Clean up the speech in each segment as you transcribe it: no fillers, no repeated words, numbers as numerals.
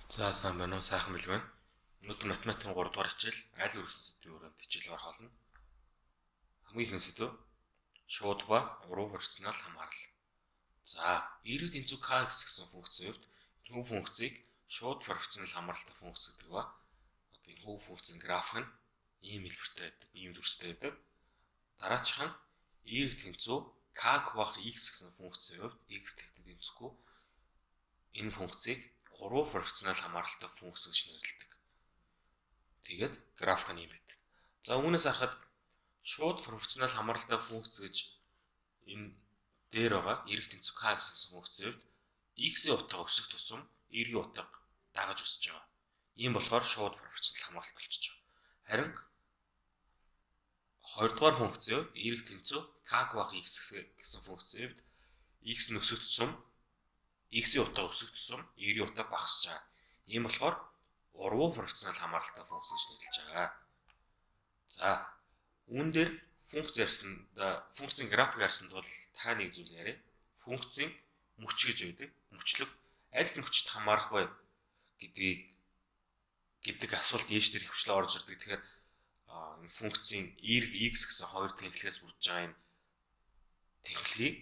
За сайн байна уу? Сайхан билгэн. Өнөөдөр математикийн 3 дугаар хичээл айл үргэлжлэх сэдвийн хүрээнд хичээл орох болно. Хамгийн ихний сэдв шууд ба уруу пропорционал хамаарал. За, эрэг тэнцүү k гэсэн функцийн хувьд энэ функцийг шууд пропорционал хамааралтай функц гэдэг ба одоо энэ функцийн график нь ийм хэлбэртэй байдаг, ийм дүрстэй байдаг. Дараачих нь эрэг тэнцүү k бах x гэсэн функцийн хувьд x тэгтэд тэнцэхгүй энэ функцийг уруу пропорционал хамааралтай функц гэж нэрлэдэг. Тэгээд график нь юм байдаг. За үүнээс харахад шууд пропорционал хамааралтай функц гэж энэ дээр байгаа эрэг тэнцүү k гэсэн функцийн хувьд x-ийн утга өсөх тусам y-ийн утга дагаж өсөж байгаа. Ийм болохоор шууд пропорционал хамааралт болчихж байгаа. Харин хоёрдугаар функцийн хувьд эрэг тэнцүү k бах x гэсэн функцийн хувьд x нь өсөх тусам x-ийн утга өсөх тусам y-ийн утга багасж байгаа. Ийм болохоор уруу пропорционал хамааралтай функц гэж нэрлэж байгаа. За, үүн дээр функцийн график ярьсанд бол та нэг зүйл яриа. Функцийн мөч гэж байдаг. Мөчлөг аль мөчт хамаарах вэ гэдэг асуулт ээж дээр хөвчлөө орж ирдэг. Тэгэхээр энэ функцийн x гэсэн хоёр тэнхлэгээс бүрдэж байгаа энэ тэнхлэгийг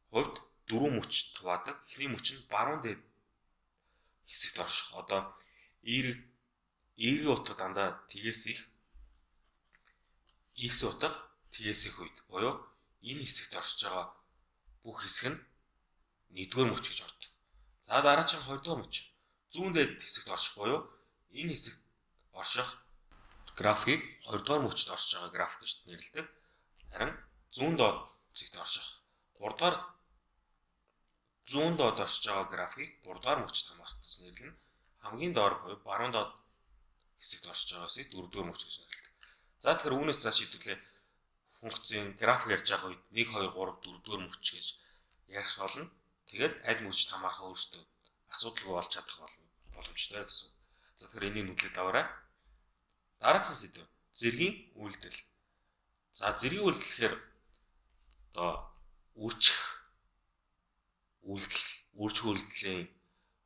хувьд дөрвөн мөчт хуваадаг. Эхний мөч нь баруун дээд хэсэгт орших. Одоо y-ийн утга дандаа тгээс их, x-ийн утга тгээс их үед буюу энэ хэсэгт оршиж байгаа бүх хэсэг нь нэгдүгээр мөч гэж ордог. За дараагийн хоёрдугаар мөч зүүн дээд хэсэгт орших буюу энэ хэсэгт орших графикийг хоёрдугаар мөчт оршиж байгаа график гэж нэрлэдэг. Харин зүүн доод хэсэгт орших зүүн доод оршиж байгаа графикийг 3 дугаар мөчт хамаарах гэж нэрлэнэ. Хамгийн доор буюу баруун доод хэсэгт оршиж байгаасыг 4 дугаар мөч гэж нэрлэдэг. За тэгэхээр үүнээс цааш хэдүүлээ функцийн график ярьж байгаа үед 1 2 3 4 дугаар мөч гэж ярих болно. Тэгээд аль мөчт хамаарах өөрсдөө асуудалгүй болж чадах боломжтой гэсэн. За тэгэхээр энийг нүдлээд аваарай. Дараагийн сэдв зэргийн үйлдэл. За зэргийн үйлдэл гэхээр одоо үржих үйлдэлийн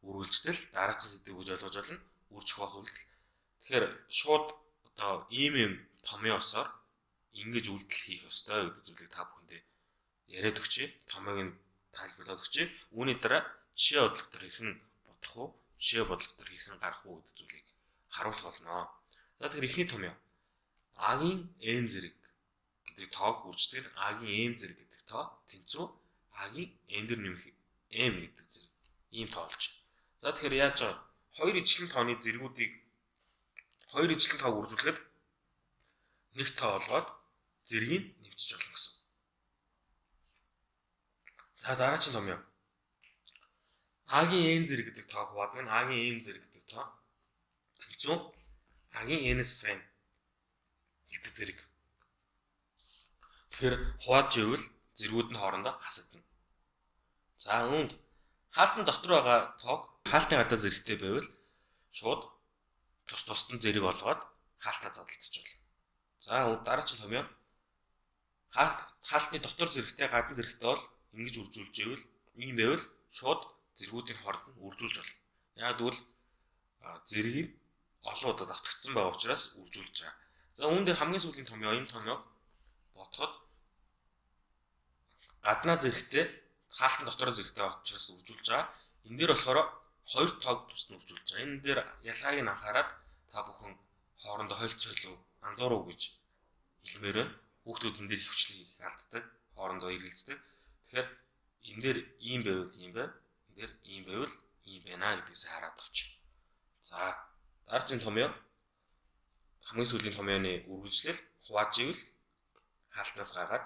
үргэлжлэл дараагийн сэдв гэж ойлгож байна. Үржих бах үйлдэл. Тэгэхээр шууд одоо ийм томьёо осоор ингэж үйлдэл хийх ёстой гэдэг зүйлийг та бүхэндээ яриад өгчээ. Томьёог нь тайлбарлаад өгчээ. Үүний дараа жишээ бодлого төр хэрхэн бодох уу? Жишээ бодлого төр хэрхэн гарах уу гэдэг зүйлийг харуулах болно. За тэгэхээр эхний томьёо А-гийн n зэрэг гэдэг тоог үрждэг. А-гийн m зэрэг гэдэг тоо тэнцүү А-гийн n дээр нэмэх m гэдэг зэрэг ийм тоо болж байна. За тэгэхээр яаж байгаа? Хоёр ижлэн тооны зэргүүдийг хоёр ижлэн тоог үржүүлэхэд нэг тоо олгоод зэргийг нэвчиж болно гэсэн. За дараагийн томьёо А-гийн n зэрэг гэдэг тоог хуваадах нь А-гийн m зэрэг гэдэг тоо тэнцүү А-гийн n-с n гэдэг зэрэг. Тэгэхээр хувааж ивэл зэргүүд нь хоорондоо хасагдана. За үүнд хаалтан дотор байгаа тоог хаалтын гадаа зэрэгтэй байвал шууд тусад нь зэрэг олгоод хаалтаа задлагдчих болно. За дараагийн томьёо хаалтны дотор зэрэгтэй гадна зэрэгтэй бол ингэж үржүүлж ивэл ийм байвал шууд зэргүүдийн хооронд нь үржүүлж болно. Яг тэгвэл зэргийг олон удаа давтагдсан байгаа учраас үржүүлж байгаа. За үүн дээр хамгийн сүүлийн томьёо энэ томьёог бодоход гаднаа зэрэгтэй хаалтан дотор зэрэгтэй учраас үржүүлж байгаа. Энэ дээр болохоор хоёр тоог тусад нь үржүүлж байгаа. Энэ дээр ялгааг нь анхаарад та бүхэн хоорондоо холцоолоо андууруу гэж хэлмээр байна. Хүүхдүүд энэ дээр хөвчлийг алддаг, хоорондоо эргэлздэг. Тэгэхээр энэ дээр ийм байвал ийм байна. Энэ дээр ийм байвал ийм байна гэдгээс хараад авчих. За дараагийн томьёо хамгийн сүүлийн томьёоны үргэлжлэл хувааж ивэл хаалтнаас гаргаад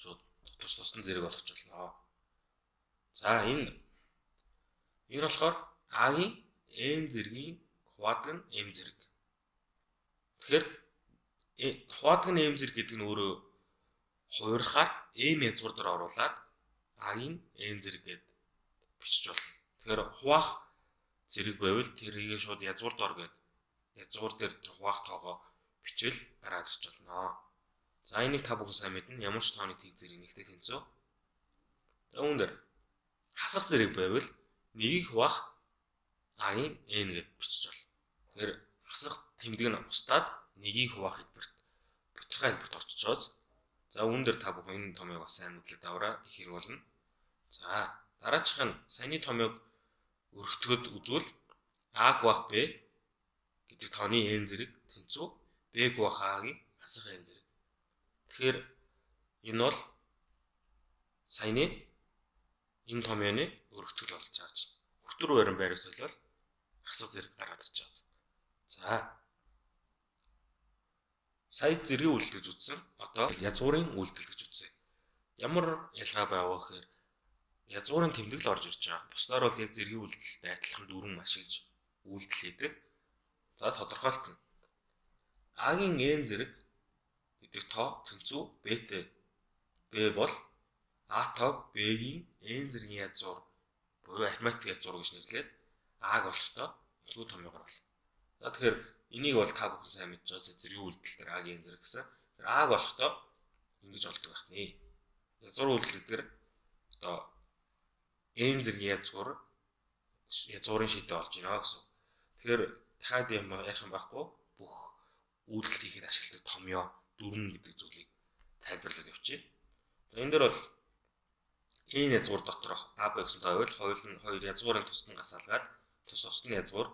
шууд тусдан зэрэг болгож болно. За энэ болохоор А-гийн n зэргийн хуваадаг нь m зэрэг. Тэгэхээр хуваадаг нь m зэрэг гэдэг нь өөрөө хуурахаар m язгуур дээр оруулаад А-гийн n зэрэг гэд бичиж болно. Тэгэхээр хуваах зэрэг байвал тэрийг шууд язгуур дор гэд язгуур дээр хуваах тоогоо бичвэл гараад ирж болно. За энийг та бүхэн сайн мэднэ. Ямар ч тооны тэг зэрэг нэгтэй тэнцүү. За үүн дээр хасах зэрэг байвал нэгийг хуваах А-ийн n гэд бичиж бол. Тэгэхээр хасах тэмдэг нь бусдаад нэгийг хуваах хэлбэрт буцаага хэлбэрт орчиж байгааз. За үүн дээр та бүхэн энэ томьёог бас сайн мэдлээд аваарай, их хэрэг болно. За дараачих нь саяны томьёог өргөтгöd үзвэл А хуваах B гэдэг тооны n зэрэг тэнцүү B хуваах А-гийн хасах n зэрэг. Тэгэхээр энэ бол саяны энэ томьёоны өргөтгөл болж байгаа чинь. Хүртүр барин байрыг солиод хасах зэрэг гараад ирж байгаа. За сая зэргийн үйлдэл гэж үзсэн. Одоо язгуурын үйлдэл гэж үзье. Ямар ялгаа байгаа вэ гэхээр язгуурын тэмдэг л орж ирж байгаа. Бусдаар бол яг зэргийн үйлдэлтэй адилхан дүрм ашиглаж үйлдэл хийдэг. За тодорхойлтно. А-гийн n зэрэг гэдэг тоо тэнцүү B-тэй. B бол А тоог B-гийн n зэргийн язгуур буюу арифметик язгуур гэж нэрлээд А-г болохдоо илгүү томьёогоор бол. За тэгэхээр энийг бол та бүхэн сайн мэдж байгаа зэргийн үйлдэл дээр А-гийн n зэрэг гэсэн. А-г болохдоо ингэж олдог байна. Язгуур үйлдэл дээр одоо n зэргийн язгуурын шийдэ олж ийнэ гэсэн. Тэгэхээр дахиад юм ярих юм байхгүй бүх үйлдэл хийхэд ашигладаг томьёо дүрм гэдэг зүйлийг тайлбарлаад явчих. Энэ дээр бол энэ язгуур дотор А Б гэсэн тоо байвал хоёр язгуурын тусны гасаалгаад тус усны язгуур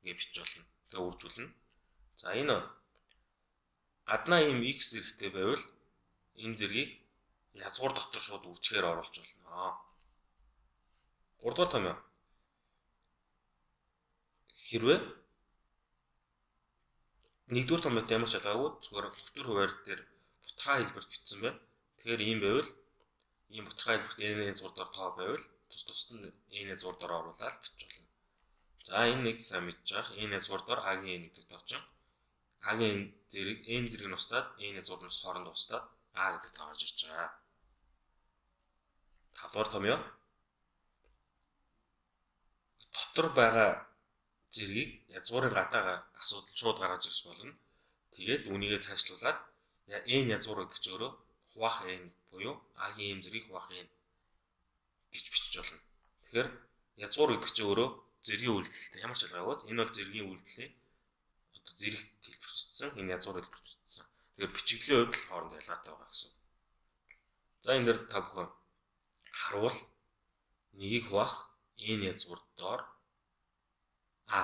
гэж бичиж болно. Тэгээ үржүүлнэ. За энэ гаднаа ийм x зэрэгтэй байвал энэ зэргийг язгуур дотор шууд үржихээр оруулж болно. 3 дугаар томьёо. Хэрвээ 1-р томьёотой ямар ч ялгаагүй зүгээр хүртүр хуваар дээр бутгаа хэлбэрт бичсэн байна. Тэгэхээр ийм байвал ийм бутгаа хэлбэрт n зурд тоо байвал тусад нь n зурдаар оруулаад бичиж болно. За энэ нэг сайн мэдж байгаа. n зурдаар А-гийн n гэдэг тоо чинь А-гийн зэрэг n зэрэг нь устдаад n зурдаас хооронд устдаад А гэдэг тоо гарч ирж байгаа. 5 дугаар томьёо. Дотор байгаа зэргийг язгуурын гадаагаа асуудал шууд гаргаж ирж болно. Тэгээд үүнийгээ цаашлуулад n язгуур гэдэг чинь өөрөө хуваах n буюу А-гийн n зэргийг хуваах n гэж бичиж болно. Тэгэхээр язгуур гэдэг чинь өөрөө зэргийн үйлдэлтэй ямар ч ялгаагүй. Энэ бол зэргийн үйлдэлийн одоо зэрэг хэлбэрчилсэн. Энэ язгуур хэлбэрчилсэн. Тэгэхээр бичигдлийн хувьд л хоорондоо ялгаатай байгаа гэсэн. За энэ дээр та бүхэн харуул нэгийг хуваах n язгуур доор А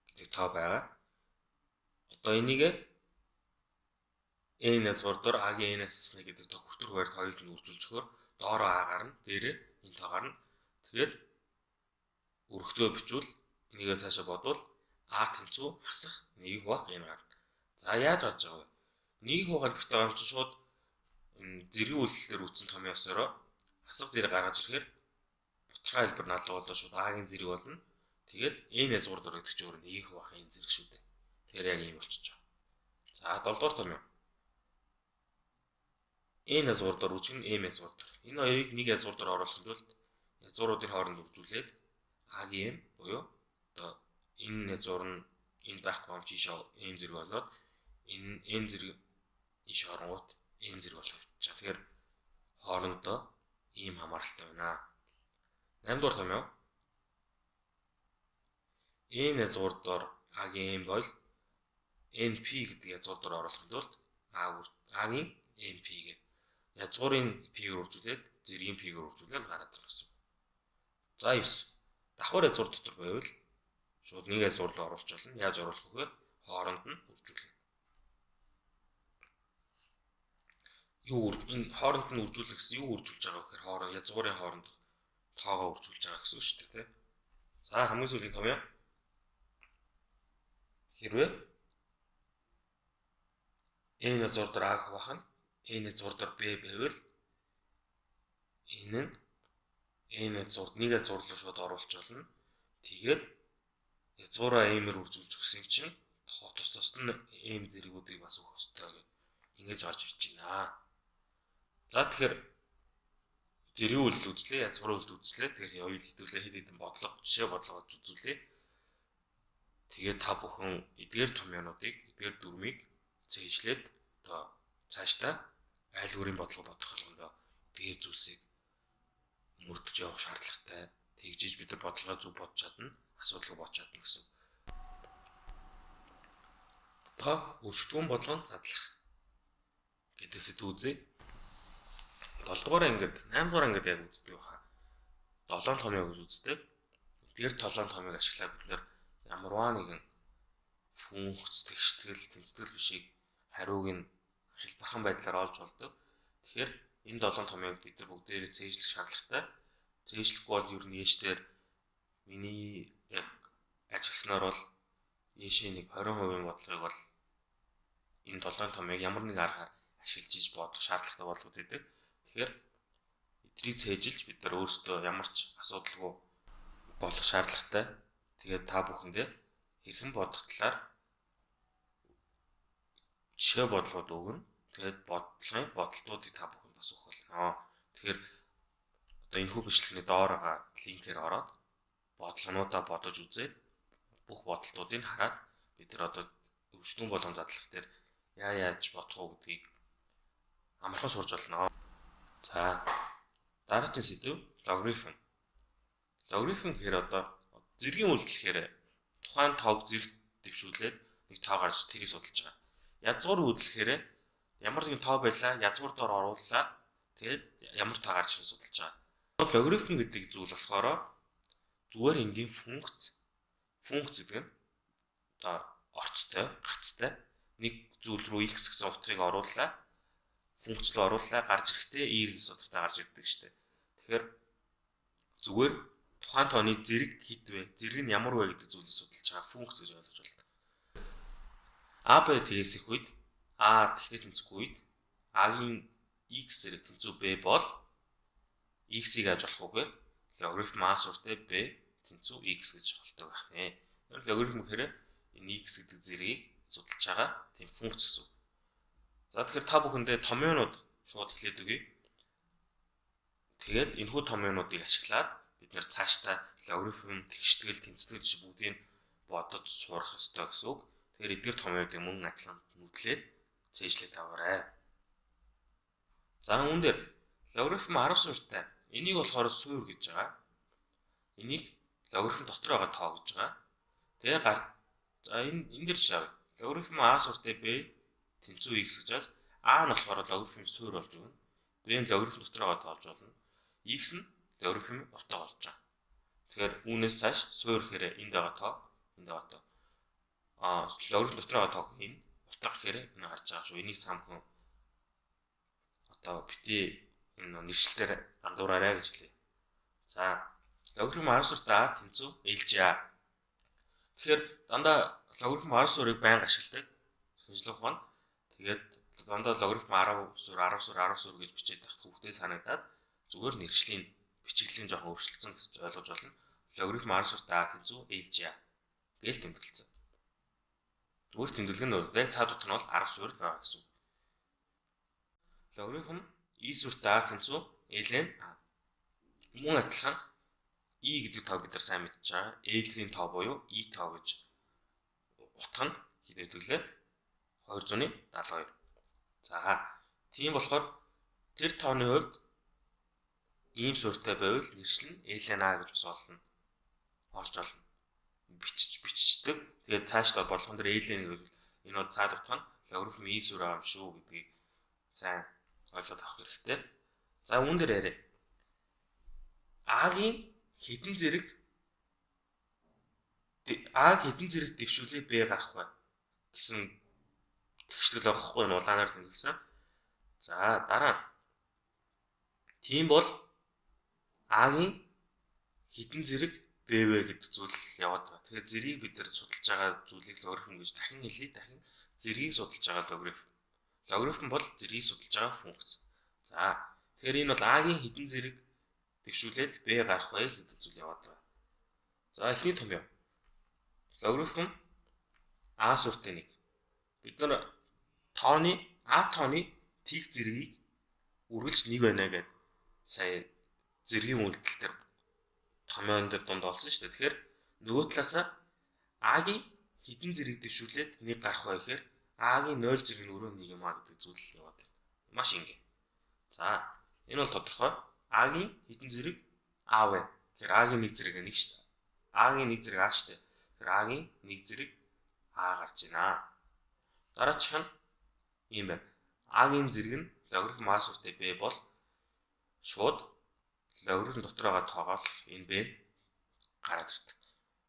гэдэг тоо байгаа. Одоо энийг n язгуур доор А-гийн n-аас гэдэг тоо хүртүр хуваарьд хоёрыг нь үржүүлж өгөхөөр доороо А гарна, дээрээ энэ тоо гарна. Тэгээд өргөтгөө бичвэл энийгээ цаашаа бодвол А тэнцүү хасах нэгийг хуваах n гарна. За яаж гарч байгаа вэ? Нэгийг хуваах хэлбэрт байгаа юм чинь шууд зэргийн үйлдэлээр үүссэн томьёосороо хасах зэрэг гаргаж ирэхээр бутгаа хэлбэр налга болоо шууд А-гийн зэрэг болно. Тэгээд n язгуур дор гэдэг чинь өөр нэгийг хуваах n зэрэг шүү дээ. Тэгэхээр яг ийм болчихж байгаа. За 7 дугаар томьёо. n язгуур дор үүсгэн m язгуур дор. Энэ хоёрыг нэг язгуур дор оруулахын тулд язгууруудын хооронд үржүүлээд А-гийн m буюу одоо энэ язгуур нь энэ байхгүй юм чи m зэрэг болоод энэ n зэрэг иш оронгууд n зэрэг болох явчих. Тэгэхээр хоорондоо ийм хамааралтай байна. 8 дугаар томьёо. n язгуур дор А-гийн m бол np гэдэг язгуур дор оруулахын тулд А-гийн np гэдэг язгуурын p-гээр үржүүлээд зэргийн p-гээр үржүүлээд гараад ирэх гэсэн. За 9. Давхар язгуур дотор байвал шууд нэг язгуур руу оруулж болно. Яаж оруулах вэ? Хооронд нь үржүүлнэ. Энэ хооронд нь үржүүлэх гэсэн юу үржүүлж байгаа вэ гэхээр язгуурын хооронд тоогоо үржүүлж байгаа гэсэн үг шүү дээ, тийм. За хамгийн сүүлийн томьёо. Хэрвээ n язгуур дор А хуваах нь n язгуур дор B байвал энэ нь n язгуурд нэг язгуур руу шууд оруулж болно. Тэгээд язгуураа m-ээр үржүүлж өгсөн чинь тус нь m зэрэгүүдийг бас өгөх ёстой гэх ингэж гарч ирж байна. За тэгэхээр зэргийн үйлдэл үзлээ, язгуурын үйлдэл үзлээ. Тэгэхээр хоёул хэдүүлээ хэд хэдэн бодлого, жишээ бодлогод үзүүлээ. Тэгээд та бүхэн эдгээр томьёонуудыг, эдгээр дүрмийг цээжлээд одоо цаашдаа айлгуурын бодлого бодох болгондоо эдгээр зүйлсийг мөрдөж явах шаардлагатай тэгжиж бид нар бодлогоо зөв бодож чадна, асуудлыг бодож чадна гэсэн. Одоо өршөлтгөн бодлогын задлах гэдэг сэдв үзье. 7 дугаар ангид 8 дугаар ангид яг үздэг баха. 7 томьёог үздэг. Тэр 7 томьёог ашиглаад бид нар ямарваа нэгэн функц, тэгштгэл, тэнцвэр бишийг хариуг нь хэлбэрхэн байдлаар олж болдог. Тэгэхээр энэ 7 томьёог бид нар бүгдээрээ цээжлэх шаардлагатай. Цээжлэхгүй бол ер нь ээжтэр миний яг ажилласнаар бол ээшийн нэг 20% бодлогыг бол энэ 7 томьёог ямар нэг аргаар ашиглаж иж бодох шаардлагатай болгоод идэг. Тэгэхээр эдрийг цээжилж бид нар өөрсдөө ямар ч асуудалгүй болох шаардлагатай. Тэгээд та бүхэндээ хэрхэн бодох талаар жишээ бодлогод өгнө. Тэгээд бодлогын бодолтуудыг та бүхэнд бас өгөх болно. Тэгэхээр одоо энэ хүү бичлэгний доор байгаа линкээр ороод бодлогонуудаа бодож үзээд бүх бодолтуудыг хараад бид нар одоо өршөлтгөн болгон задлах дээр яаж бодох уу гэдгийг амархан сурч болно. За дараагийн сэдв логарифм. Логарифм гэхээр одоо зэргийн үйлдэлхээр тухайн тоог зэрэг дэвшүүлээд нэг тоо гарч тэрийг судалж байгаа. Язгуур үйлдэлхээр ямар нэгэн тоо байлаа, язгуур доор орууллаа. Тэгээд ямар тоо гарч ирэх судалж байгаа. Логарифм гэдэг зүйл болохоор зүгээр энгийн функц гэдэг нь одоо орцтой, гацтай нэг зүйл рүү x гэсэн утгыг орууллаа. Функц руу орууллаа, гарч ирэхдээ y гэсэн утгатай гарч ирдэг шүү дээ. Тэгэхээр зүгээр тухайн тооны зэрэг хэд вэ? Зэрэг нь ямар вэ гэдэг зүйлийг судалж байгаа функц гэж ойлгож байна. А б тэгээс их үед а тэгтээ тэнцэхгүй үед а-гийн x зэрэг тэнцүү b бол x-ийг яаж болох вэ? Логарифм а суртай b тэнцүү x гэж холдог байна. Логарифм гэхээр энэ x гэдэг зэргийг судалж байгаа тийм функц гэсэн. За тэгэхээр та бүхэндээ томьёонууд шууд хэлээд өгье. Тэгээд энэхүү томьёонуудыг ашиглаад бид нэр цаашдаа логарифм, тэгштгэл, тэнцвэр гэж бүгдийг бодож сурах ёстой гэсэн үг. Тэгэхээр эдгээр томьёодыг мөн адилхан нүдлээд цээжлээд аваарай. За үүн дээр логарифм 10 суурьтай. Энийг болохоор суур гэж байгаа. Энийг логарифм дотор байгаа тоо гэж байгаа. Тэгээ за энэ дээр шав. Логарифм а суурьтай b тэнцүү x гэж бас а нь болохоор логарифм суур болж өгнө. b нь логарифм дотор байгаа тоо болж болно. X нь логарифм утга болж байгаа. Тэгэхээр үүнээс цааш суур гэхээр энд байгаа тоо, энд байгаа тоо. Логарифм дотор байгаа тоо энэ утга гэхээр энэ гарч байгаа шүү. Энийг самхан одоо бити энэ нэршлэлээр андуураарай гэж хэлье. За логарифм 10 суурьтай а тэнцүү LGA. Тэгэхээр дандаа логарифм 10 суурийг байнга ашигладаг. Шинжлэх ухаан. Тэгээд дандаа логарифм 10 суур гэж бичээд тахт хүүхдээ санагдаад зүгээр нэршлийн бичиглэлийн жоохон өөрчлөлтсөн гэж ойлгож байна. Логарифм 10 суурьтай а тэнцүү LGA гэж тэмдэглэсэн. Зүгээр тэмдэглэл нь яг цаад утга нь бол 10 суурь байгаа гэсэн. Логарифм e суурьтай а тэнцүү ln a. Мөн адилхан e гэдэг тоо бид нар сайн мэдж байгаа. L-ийн тоо буюу e тоо гэж утга нь хэдүүлээ 272. За тийм болохоор тэр тооны хувьд ийм суурьтай байвал нэршил нь ln a гэж бас олж олно. Бичдэг. Тэгээд цаашдаа болгон дээр ln гэвэл энэ бол цаад утга нь логарифм e суурь аа юм шүү гэдгийг сайн ойлгоод авах хэрэгтэй. За үүн дээр яриа. А-гийн хэдэн зэрэг дэвшүүлээ b гарах вэ гэсэн тэгштэл авахгүй нь улаанаар тэмдэглэсэн. За дараа. Тийм бол А-гийн хэдэн зэрэг b вэ гэдэг зүйл яваад байгаа. Тэгэхээр зэргийг бид нар судалж байгаа зүйлийг логарифм гэж дахин хэлье. Дахин зэргийг судалж байгаа логарифм. Логарифм бол зэргийг судалж байгаа функц. За тэгэхээр энэ бол А-гийн хэдэн зэрэг дэвшүүлээд b гарах вэ гэдэг зүйл яваад байгаа. За эхний томьёо. Логарифм а суурьтай 1. Бид нар а тооны тэг зэргийг үргэлж 1 байна гэдэг сая зэргийн үйлдэл төр томьёон дээр дунд олсон шүү дээ. Тэгэхээр нөгөө талаасаа а-гийн хэдэн зэрэг дэвшүүлээд 1 гарах вэ гэхээр а-гийн 0 зэрэг нь өрөө 1 юм а гэдэг зүйл яваад байна. Маш энгийн. За энэ бол тодорхой. А-гийн хэдэн зэрэг а вэ? Тэгэхээр А-гийн нэг зэрэг нэг шүү дээ. А-гийн нэг зэрэг А шүү дээ. Тэгэхээр А-гийн нэг зэрэг А гарч байна. Дараачих нь ийм байна. А-гийн зэрэг нь логарифм А сүртэй Б бол шууд логарифм дотор байгаа тоогоол энэ Б гараад ирдэг.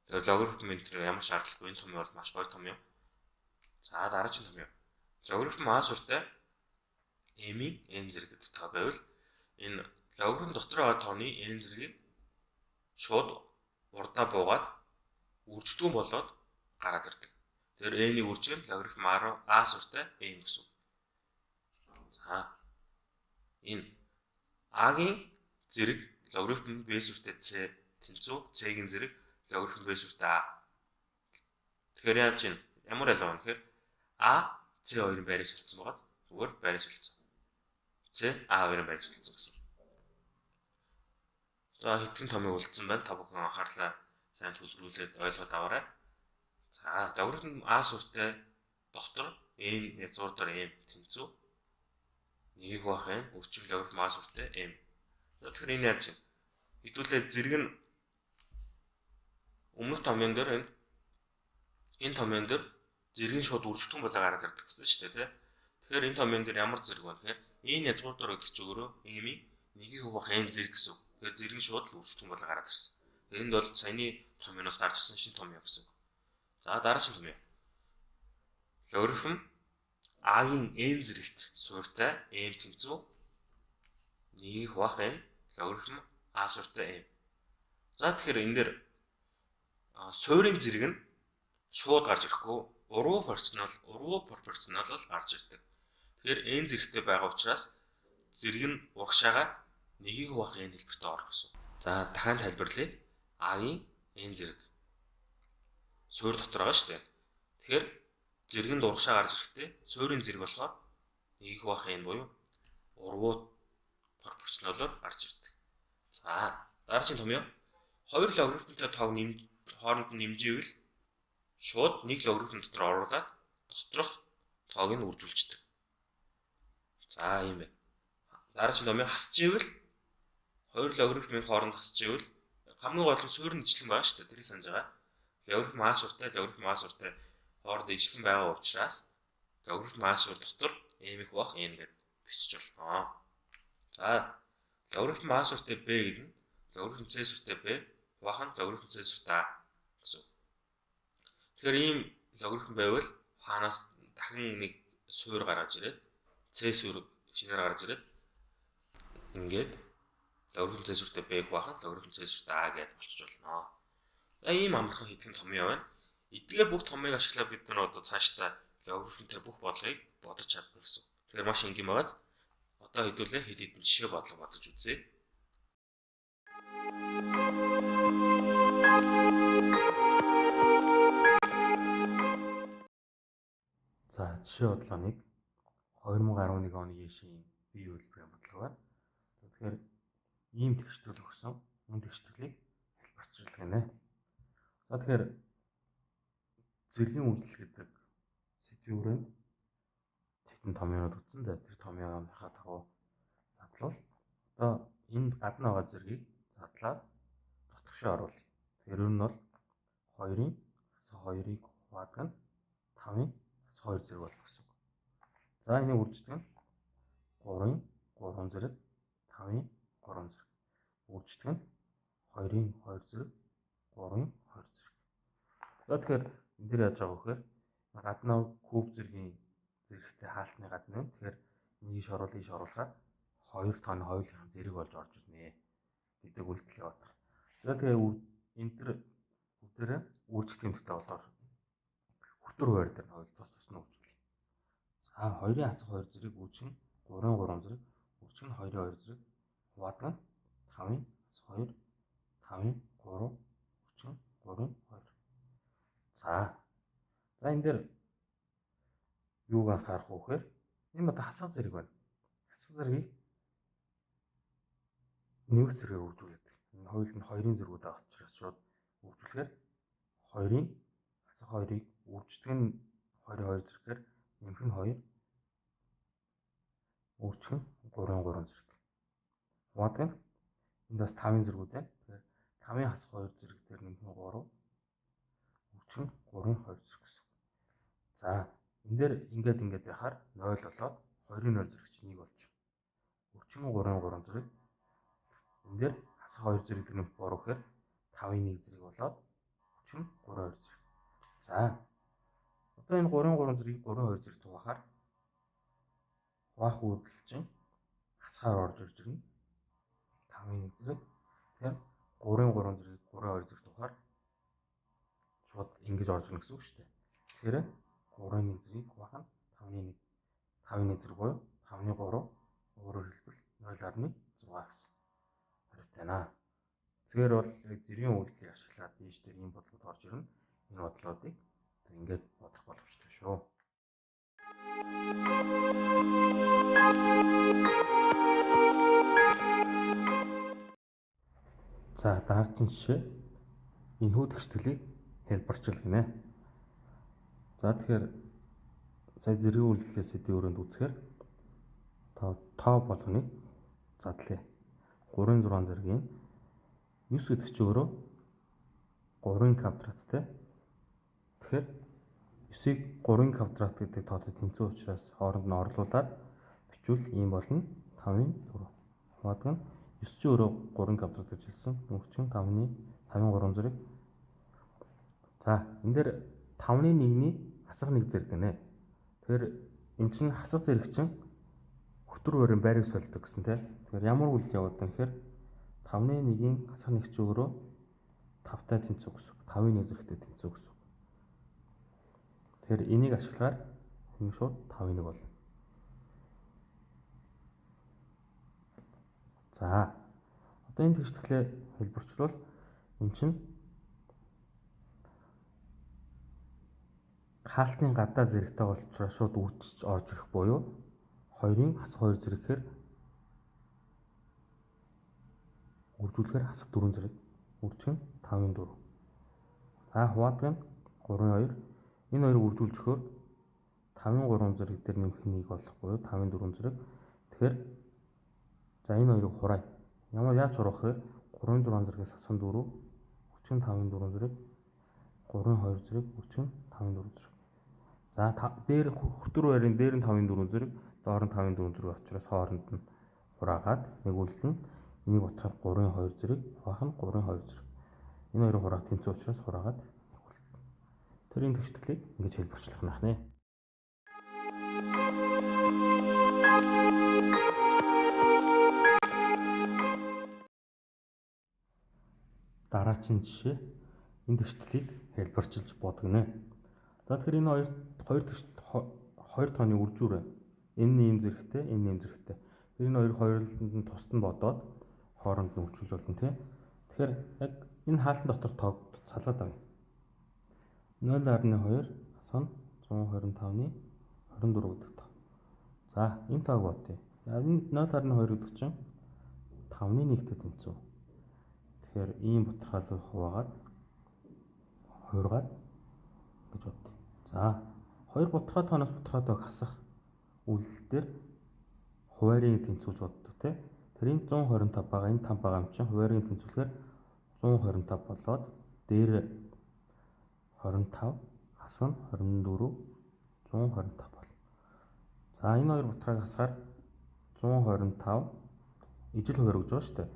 Тэгэхээр логарифм энэ төр ямар шаардлагагүй, энэ том юм бол маш гоё том юм. За дараагийн том юм. Логарифм А сүртэй m-ийн n зэрэг гэдэг тоо байвал энэ логарифм дотор байгаа тооны n зэргийг шууд урдаа буугаад үржигдүүн болоод гараад ирдэг. Тэгэхээр n-ийн үржиг нь логарифм A сүртэй m гэсэн. За энэ A-гийн зэрэг логарифм B сүртэй C тэнцүү C-гийн зэрэг логарифм B сүртэй A. Тэгэхээр яаж чинь ямар ялгаа вэ гэхээр A C2-ын байрыг солилцсон байгаа. Зүгээр байрыг солилцсон. C A2-ын байрыг солилцсон гэсэн. За хэдхэн томыг үлдсэн байна. Та бүхэн анхаарлаа сайн төвлөрүүлээд ойлгоод аваарай. За логарифм A сүртэй дотор n язгуур m тэнцүү нэгийг баах n үржих логарифм A сүртэй m. Тэгэхээр энэ яаж чинь хэдүүлээ зэрэг нь өмнөх томьёон дээр энэ томьёон дээр зэрэг нь шууд үржигдэн болоо гараад ирдэг гэсэн шүү дээ. Тэгэхээр энэ томьёон дээр ямар зэрэг байна гэхээр n язгуур дээр гэдэг чинь өөрөө m-ийн нэгийг баах n зэрэг гэсэн. Тэгэхээр зэрэг нь шууд үржигдэн болоо гараад ирсэн. Энд бол саяны томьёоноос гарч ирсэн шинэ томьёо гэсэн. За дараагийн томьёо. Логарифм A-гийн n зэрэгт суурьтай m тэнцүү нэгийг баах n логарифм A суурьтай m. За тэгэхээр энэ дээр суурийн зэрэг нь шууд гарч ирэхгүй уруу пропорционал бол гарч ирдэг. Тэгэхээр n зэрэгтэй байгаа учраас зэрэг нь урагшаага нэгийг баах n хэлбэртээ орох гэсэн. За дахин тайлбарлая. A-гийн n зэрэг суурь дотор байгаа шүү дээ. Тэгэхээр зэрэгэнд урагшаа гарч ирэхдээ суурийн зэрэг болохоор нэгийг баах n буюу уруу пропорционалоор гарч ирдэг. За дараагийн томьёо. Хоёр логарифмтай тоог хооронд нь нэмжээвэл шууд нэг логарифм дотор оруулаад доторх тоог нь үржүүлждэг. За ийм байна. Дараагийн томьёо хасчихвэл хоёр логарифмын хооронд хасчихвэл хамгийн гол нь суурь нь ижилхэн байгаа шүү дээ. Тэрийг санаж байгаа. Логарифм А суурьтай хооронд ижилхэн байгаа учраас логарифм А суурь дотор m-ийг баах n гэдээ бичиж болно. За логарифм А суурьтай b гэдэг нь логарифм c суурьтай b баах нь логарифм c суурьтай a гэсэн. Тэгэхээр ийм логарифм байвал хаанаас дахин нэг суурь гаргаж ирээд c суурь шинээр гарч ирээд ингээд логарифм c суурьтай b-г баах нь логарифм c суурьтай a гэдээ болчих болно. За ийм амархан хэдхэн томьёо байна. Эдгээр бүх томыг ашиглаад бид нар одоо цаашдаа логарифмтэй бүх бодлогыг бодож чадна гэсэн. Тэгэхээр маш энгийн байгаас одоо хэдүүлээ хэд хэдэн жишээ бодлого бодож үзье. За жишээ бодлого 1 2011 оны ЕШ-ийн бие үйлдвэрийн бодлого байна. Тэгэхээр ийм тэгштрэл өгсөн. Энэ тэгштрэлийг хэлбэрчлэх гэнэ. За тэгэхээр зэргийн үйлдэл гэдэг сэдвийн хүрээнд хэдэн томьёонууд үзсэн. Тэр томьёоныхаа дагуу задлал одоо энэ гадна байгаа зэргийг задлаад дотгошоо оруулъя. Тэр нь бол 2-ын асар 2-ыг хуваадах нь 5-ын асар 2 зэрэг болох гэсэн. За энийг үрждэг нь 3-ын 3 зэрэг 5-ын 3 зэрэг. Үрждэг нь 2-ын 2 зэрэг 3-ын 2 зэрэг. За тэгэхээр энэ дээр яаж байгаа вэ гэхээр гадна куб зэргийн зэрэгтэй хаалтны гадна нь тэгэхээр энийг оруулахаар 2 тооны хоёулынхаа зэрэг болж орж ирнэ гэдэг үйлдэл явагдах. За тэгээ энэ төр бүгдээрээ үржих тэмдэгтэй болоор хүртэр хуваар дээр хоёул тус нь үржүүлнэ. За 2-ын асар 2 зэрэг үржих нь 3-ын 3 зэрэг үржих нь 2-ын 2 зэрэг хуваадах нь 5-ын асар 2 5-ын 3 үржих нь 3-ын 2. За энэ дээр юуг анхаарах вэ гэхээр энэ одоо хасах зэрэг байна. Хасах зэргийг нэг зэрэгээр үржүүлээд энэ хоёул нь 2-ын зэргүүд байгаа учраас шууд үржүүлэхээр 2-ын асар 2-ыг үрждэг нь 2-ын 2 зэрэгээр нэмэх нь 2 үржих нь 3-ын 3 зэрэг. Хуваадах нь энд бас 5-ын зэргүүд байна. Тэгэхээр 5-ын хасах 2 зэрэг дээр нэмэх нь 3. Үрчин 3-ын 2 зэрэг гэсэн. За энэ дээр ингээд байхаар 0 болоод 2-ын 0 зэрэг чинь 1 болчих. Үрчин 3-ын 3 зэрэг. Энэ дээр хасах 2 зэрэг нэмэх 3 гэхээр 5-ын 1 зэрэг болоод үрчин 3-ын 2 зэрэг. За одоо энэ 3-ын 3 зэргийг 3-ын 2 зэрэг хуваахаар хуваах үйлдэл чинь хасгаар орж ирж ирнэ. 5-ын 1 зэрэг. Тэгэхээр 3-ын 3 зэргийг 3-ын 2 зэрэг хуваахаар шууд ингэж орж ирнэ гэсэн үг шүү дээ. Тэгэхээр 3-ын 1 зэргийг хуваах нь 5-ын 1 зэрэг буюу 5-ны 3 өөрөөр хэлбэл 0.6 гэсэн хариулт байна. Тэгэхээр бол зэргийн үйлдэлийг ашиглаад дээш дээр ийм бодлогод орж ирнэ. Энэ бодлогуудыг ингээд бодох боломжтой шүү. За дараагийн жишээ энэхүү тэгшгэлийг хэлбэрчил гинэ. За тэгэхээр сая зэргийн үйлдэлээс сэдвийн өрөөнд үзэхээр тоо болгоныг задлаа. 3-6 зэргийн 9 гэдэг чи өөрөө 3-ын квадраттай. Тэгэхээр 9-ийг 3-ын квадрат гэдэг тоотой тэнцүү учраас хооронд нь орлуулад бичвэл ийм болно. 5-ын 4. Хувадаг нь 9 чи өөрөө 3-ын квадрат гэж хэлсэн. Үрчин 5-ын 3 зэрэг. За энэ дээр 5-ны 1-ний хасах 1 зэрэг гинэ. Тэгэхээр эн чинь хасах зэрэг чинь хөтөр барийн байрыг солидог гэсэн тийм. Тэгэхээр ямар үйлдэл явуулдаг вэ гэхээр 5-ны 1-ийн хасах 1 чи өөрөө 5-тай тэнцүү гэсэн. 5-ын 1 зэрэгтэй тэнцүү гэсэн. Тэгэхээр энийг ашиглахаар энэ шууд 5-ын 1 болно. За одоо энэ тэгшгэлээ хэлбэрчлвэл эн чинь хаалтны гадаа зэрэгтэй болчроо шууд үржиж орж ирэх буюу 2-ын хасах 2 зэрэг гэхээр үржүүлэхээр хасах 4 зэрэг. Үржих нь 5-ын 4. За хувадаг нь 3-ын 2. Энэ хоёрыг үржүүлжөхөөр 5-ын 3 зэрэг дээр нэмэх нь 1 болох буюу 5-ын 4 зэрэг. Тэгэхээр за энэ хоёрыг хураа. Яаж хурах вэ? 3-ын 6 зэрэгээс хасах 4, үржих нь 5-ын 4 зэрэг, 3-ын 2 зэрэг, үржих нь 5-ын 4 зэрэг. За дээр хөтөр байрын дээр нь 5-ын 4 зэрэг, доор нь 5-ын 4 зэрэг учраас хооронд нь хураагаад нэгүүлсэн. Энийг утгаар 3-ын 2 зэрэг, хуваах нь 3-ын 2 зэрэг. Энэ хоёрыг хураах тэнцүү учраас хураагаад нэгүүлсэн. Тэр энэ тэгшгэлийг ингэж хэлбэрчлэх нь ахнаа. Дараагийн жишээ энэ тэгшгэлийг хэлбэрчилж бодгонё. За тэгэхээр энэ хоёр тооны үржүүрээ энэ нэм зэрэгтэй, энэ нэм зэрэгтэй. Энэ хоёр хоёрлолтод нь тусад нь бодоод хооронд нь үржүүлж болно тийм. Тэгэхээр яг энэ хаалтан дотор тоог цалгаад авъя. 0.2 хасах 125-ны 24 гэдэг тоо. За энэ тоог бодъё. Энэ 0.2 гэдэг чинь 5-ны 1-тэй тэнцүү. Тэгэхээр ийм бутархайлыг хуваагаад хуургаад гэж бодъё. За хоёр бутархай тооноос бутархай тоог хасах үйлдэлээр хуваарийг тэнцвүүлж боддог тийм. Тэрийн 125 байгаа, энэ 5 байгаа юм чинь хуваарийг тэнцвүүлэхээр 125 болоод дээр 25 хасах нь 24 125 бол. За энэ хоёр бутархайг хасахаар 125 ижил хуваар гэж байна шүү дээ.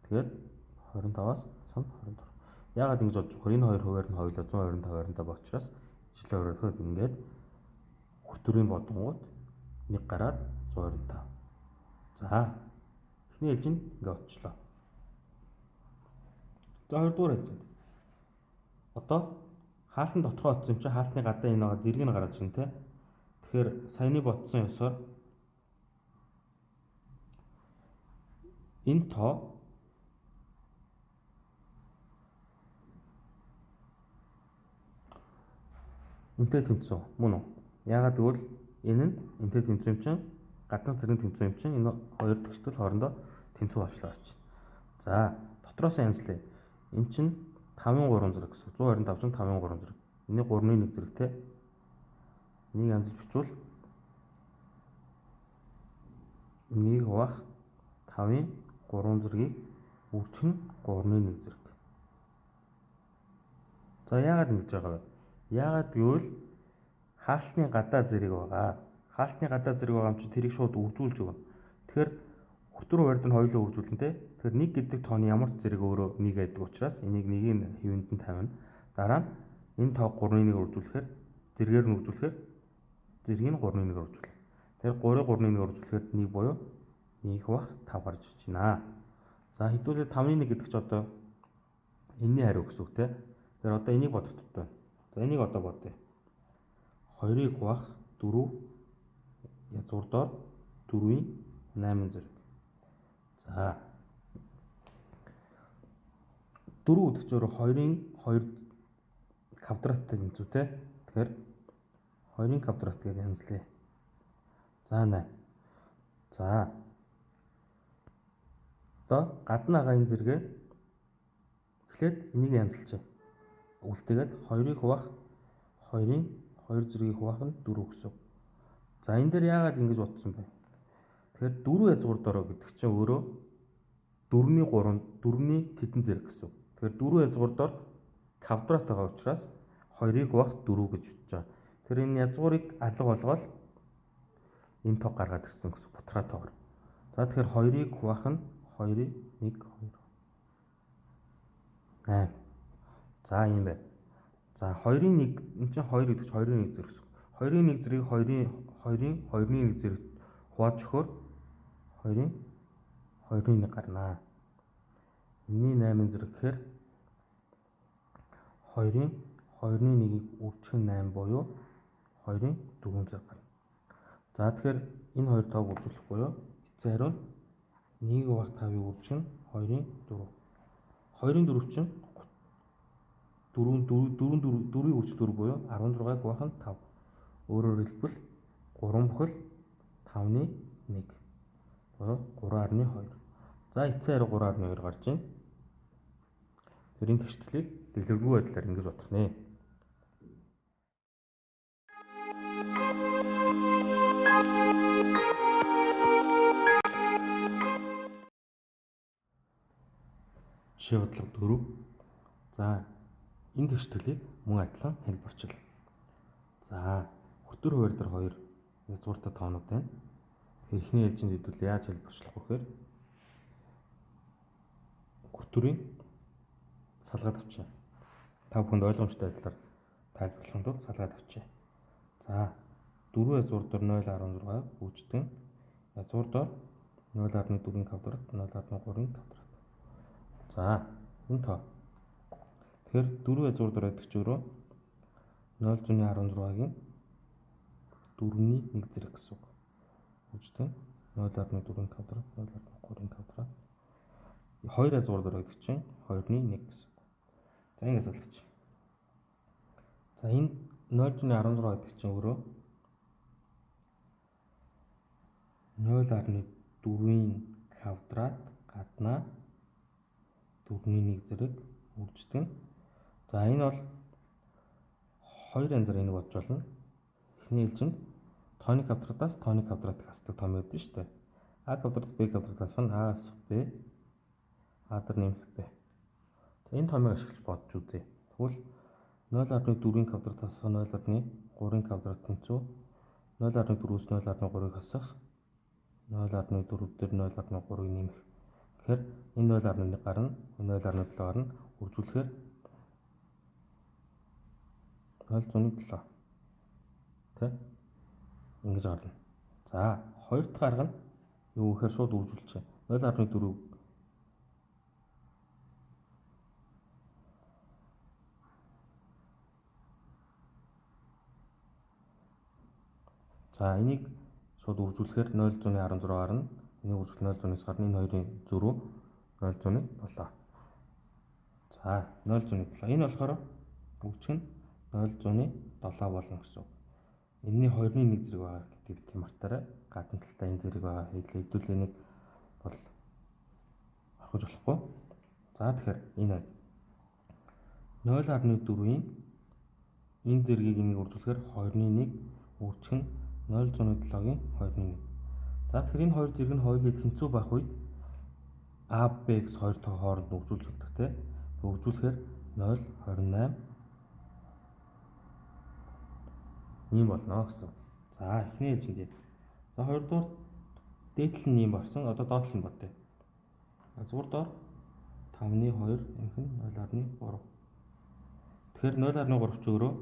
Тэгээд 25-аас хасах нь 24. Яагаад ингэж бодож байгаа? Энэ хоёр хуваар нь хоёулаа 125 учраас ижил хуваарыг ингээд хөтөрийн бодонгууд нэг гараад 125. За эхний ээлж нь ингээд очлоо. За хоёрдугаар ээлжинд. Одоо хаалтан дотороо очсон юм чинь хаалтны гадаа энэ байгаа зэрэг нь гараад ирнэ те. Тэгэхээр саяны ботсон ёсоор энэ тоо энтэй тэнцүү мөн үү? Яагаад гэвэл энэ нь энтэй тэнцүү юм чинь гаднах зэрэг тэнцүү юм чинь энэ хоёр тэгштэл хоорондоо тэнцүү болчлоо гэж. За дотроос янзлаа. Энэ чинь 5-ын 3 зэрэг гэсэн. 125 чинь 5-ын 3 зэрэг. Энийг 3-ны 1 зэрэгтэй. Энийг янзлж бичвэл энийг хуваах 5-ын 3 зэргийг үржих нь 3-ны 1 зэрэг. За яагаад ингэж байгаа вэ? Яагаад гэвэл хаалтны гадаа зэрэг байгаа. Хаалтны гадаа зэрэг байгаа юм чи тэрийг шууд үржүүлж өгнө. Тэгэхээр хүртүр хуваард нь хоёулаа үржүүлнэ те. Тэгэхээр 1 гэдэг тооны ямар ч зэрэг өөрөө 1 гэдэг учраас энийг 1-ийн хэвэнд нь тавина. Дараа нь энэ тоог 3-ын 1 үржүүлэхээр зэргээр нь үржүүлэхээр зэргийг нь 3-ын 1 үржүүлнэ. Тэгэхээр 3-ыг 3-ын 1 үржүүлэхээр 1 буюу 1 бах 5 гарч ирж байна. За хэдүүлээ 5-ын 1 гэдэг чи одоо энэний хариу гэсэн үг те. Тэгэхээр одоо энийг бодох хэрэгтэй байна. За энийг одоо бодъё. 2-ыг хуваах 4 язгуурдоор 4-ийн 8 зэрэг. За 4 гэдэг чинь өөрөө 2-ын 2 квадраттай тэнцүү те. Тэгэхээр 2-ын квадрат гэж янзлаа. За 8. За одоо гадна байгаа энэ зэрэгээ эхлээд энийг янзлж. Үлдээгээд 2-ыг хуваах 2-ын 2 зэргийг хуваах нь 4 гэсэн. За энэ дээр яагаад ингэж бодсон бэ? Тэгэхээр 4 язгуурдороо гэдэг чинь өөрөө 4-ний 3 4-ний тэдэн зэрэг гэсэн. Тэгэхээр 4 язгуурдор квадрат байгаа учраас 2-ыг хуваах 4 гэж бодож байгаа. Тэгэхээр энэ язгуурыг алга болгоод энэ тог гаргаад ирсэн гэсэн бутраа тоогоор. За тэгэхээр 2-ыг хуваах нь 2-ыг 1 2 8. За юм байна. За 2-ын 1 энэ чинь 2 гэдэг чинь 2-ын 1 зэрэг гэсэн. 2-ын 1 зэргийг 2-ын 1 зэрэг хувааж өгөхөөр 2-ын 1 гарнаа. Энэний 8 зэрэг гэхээр 2-ын 1-ийг үржих нь 8 буюу 2-ын 4 зэрэг гарна. За тэгэхээр энэ хоёр тоог үржүүлэх буюу эцсийн хариу нь 1 бах 5-ыг үржих нь 2-ын 4. 2-ын 4 чинь 4-ийг үржих 4 буюу 16-ыг хуваах нь 5. Өөрөөр хэлбэл 3 бүхэл 5-ны 1 буюу 3.2. За эцсийн хариу 3.2 гарч ийн. Тэрийн тэгшлэлийг дэлгэрэнгүй байдлаар ингэж бодох нэ. Жишээ бодлого 4. За энэ тэгшлэлийг мөн адилхан хэлбэрчил. За хүртүр хуваар дээр 2 язгууртай тоонууд байна. Тэгэхээр эхний ээлжинд хэдүүл яаж хэлбэрчлэх вэ гэхээр хүртүрийн салгаад авчаа. Та бүхэнд ойлгомжтой байдлаар тайлбарлахын тулд салгаад авчаа. За 4 язгуурдаар 0.16 үүжтэн язгуурдаар 0.4-ийн квадрат 0.3-ийн квадрат. За энэ тоо. Тэгэхээр 4 язгуурдаар байдаг ч өөрөө 0.16-гийн 4-ний 1 зэрэг гэсэн үг. Үүжтэн 0.4-ийн квадрат 0.3-ийн квадрат. 2 язгуурдаар байдаг чинь 2-ны 1 гэсэн. За ингэж ойлгоч. За энэ 0.16 гэдэг чинь өөрөө 0.4-ийн квадрат гаднаа 4-ний 1 зэрэг үрждэг. За энэ бол хоёр янзаар энийг бодж болно. Эхний ээлжинд тооны квадратаас тооны квадрат хасдаг том байдаг шүү дээ. А квадрат Б квадратаас нь А асах Б А дээр нэмэх Б. За энэ томыг ашиглаж бодж үзье. Тэгвэл 0.4-ийн квадратаас 0.3-ийн квадрат тэнцүү 0.4-өөс 0.3-ыг хасах 0.4 дээр 0.3-ыг нэмэх. Тэгэхээр энэ 0.1 гарна, 0.7 гарна. Үржүүлэхээр 0.7. Тэ? Ингэж гарна. За, хоёр дахь арга нь юу гэхээр шууд үржүүлчихэ. 0.4 За энийг шууд үржүүлэхээр 0.16 гарна. Энийг үржүүлэх 0.9 гарна. Энэ хоёрын зөрүү 0.7. За 0.7. Энэ болохоор үржих нь 0.7 болно гэсэн үг. Энэний 2-ны 1 зэрэг байгаа гэдгийг бити мартаарай. Гадна талдаа энэ зэрэг байгаа хэдүүлээ энийг бол орхиж болохгүй. За тэгэхээр энэ 0.4-ийн энэ зэргийг энийг үржүүлэхээр 2-ны 1 үржих нь 0.7-гийн 2-ны 1. За тэгэхээр энэ хоёр зэрэг нь хоёулаа тэнцүү байх үед А, Б гэсэн хоёр тоо хооронд үржүүлж өгдөг те. Үржүүлэхээр 0.28 ийм болно гэсэн. За эхний ээлжинд ийм. За хоёрдугаар дээдлэл нь ийм болсон. Одоо доотлол нь бодъё. 6 доор 5-ны 2 нэмэх нь 0.3. Тэгэхээр 0.3 ч өөрөө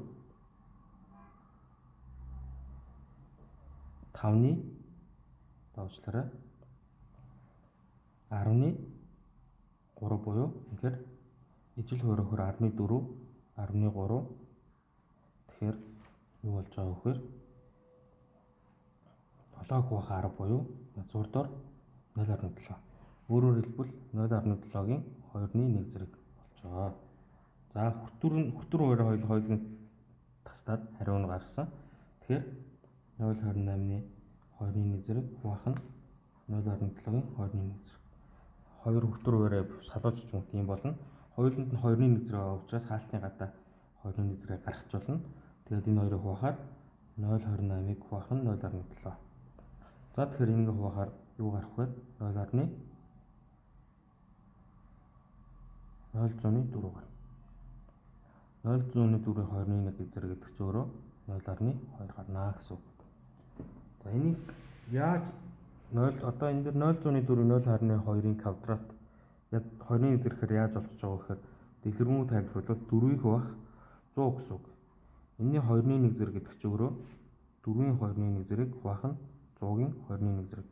5-ны давжлаараа 10-ны 3 буюу тэгэхээр ижил хуурайхаар 14, 10-ны 3. Тэгэхээр юу болж байгаа вэ гэхээр 7 хуваах 10 буюу 6 доор 0.7. Өөрөөр хэлбэл 0.7-гийн 2.1 зэрэг болж байгаа. За хүртүр хуурай хоёулын тастаад хариу нь гаргасан. Тэгэхээр 0.28-ны 2.1 зэрэг хуваах нь 0.7-гийн 2.1 зэрэг. Хоёр хүртүр хуурай салууч ч юм уу тийм болно. Хоёуланд нь 2.1 зэрэг байгаа учраас хаалтны гадаа 2.1 зэрэг гаргахжуулна. Тэгээд энэ хоёрыг хуваахаар 0.28-ыг хуваах нь 0.7. За тэгэхээр энийг хуваахаар юу гарах вэ? 0.0.4 гарна. 0.4-ийн 2.1 зэрэг гэдэг чинь өөрөө 0.2 гарнаа гэсэн үг. За энийг яаж одоо энэ дээр 0.4-ийн 0.2-ын квадрат 2.1 зэрэгээр яаж олчж байгаа вэ гэхээр дэлгэрэнгүй тайлбарлавал 4-ийг хуваах 100 гэсэн үг. Энэний 2.1 зэрэг гэдэг чинь өөрөө 4-ийн 2.1 зэрэг хуваах нь 100-гийн 2.1 зэрэг.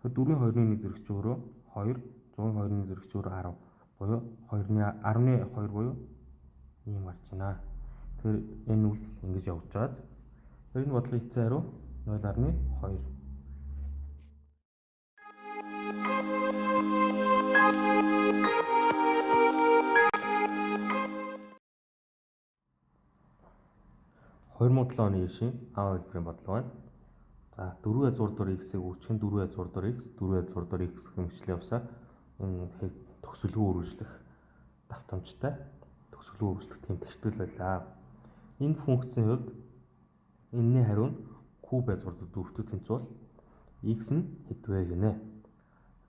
Тэгэхээр 4-ийн 2.1 зэрэг чинь өөрөө 2, 100-ийн 2.1 зэрэг чинь өөрөө 10 буюу 10.2 буюу ийм гарч байна. Тэгэхээр энэ үйл ингэж явж байгаа. Тэгэхээр энэ бодлогын эцсийн хариу 0.2. оны ишийн А хэлбэрийн бодлого байна. За 4 язгуур дор x-ийг үүсгэн 4 язгуур дор x, 4 язгуур дор x гэх мэтчлэн явсаар төгсгөлгүй үргэлжлэх давтамжтай төгсгөлгүй үргэлжлэх тийм тэгштэл байлаа. Энэ функцийн хувьд энэний хариу нь куб язгуур дор дөрөвтөд тэнцвол x нь хэд вэ гинэ.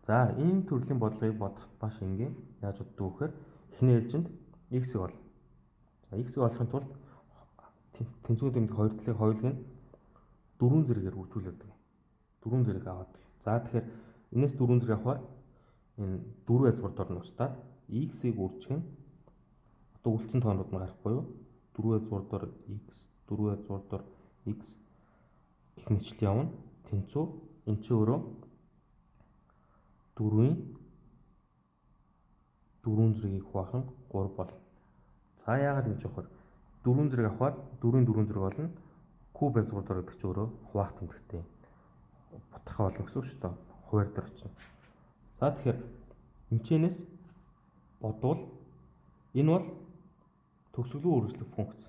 За энэ төрлийн бодлогыг бодоход маш энгийн. Яаж боддог вэ гэхээр эхний ээлжинд x-ийг олно. За x-ийг олохын тулд тэнцвүүд энэ хоёр талыг хоёулыг нь 4 зэрэгээр үржүүлээд байна. 4 зэрэг аваад. За тэгэхээр энэс 4 зэрэг авахаар энэ 4 язгуур дор нь устдаад x-ийг үржих нь одоо үлдсэн тоонууд нь гарах буюу 4 язгуур дор x, 4 язгуур дор x гэх мэтлэн явна. Тэнцүү энэ ч өөрөө 4-ийн 4 зэргийг хуваах нь 3 болно. За яагаад ингэж явах вэ? 4 зэрэг авахаар 4-ийн 4 зэрэг болно. Куб язгуур дор гэдэг чинь өөрөө хуваах тэмдэгтэй. Бутархаа болно гэсэн үг шүү дээ. Хуваар дээр очно. За тэгэхээр эмчнээс бодвол энэ бол төгсгөлгүй үргэлжлэх функц.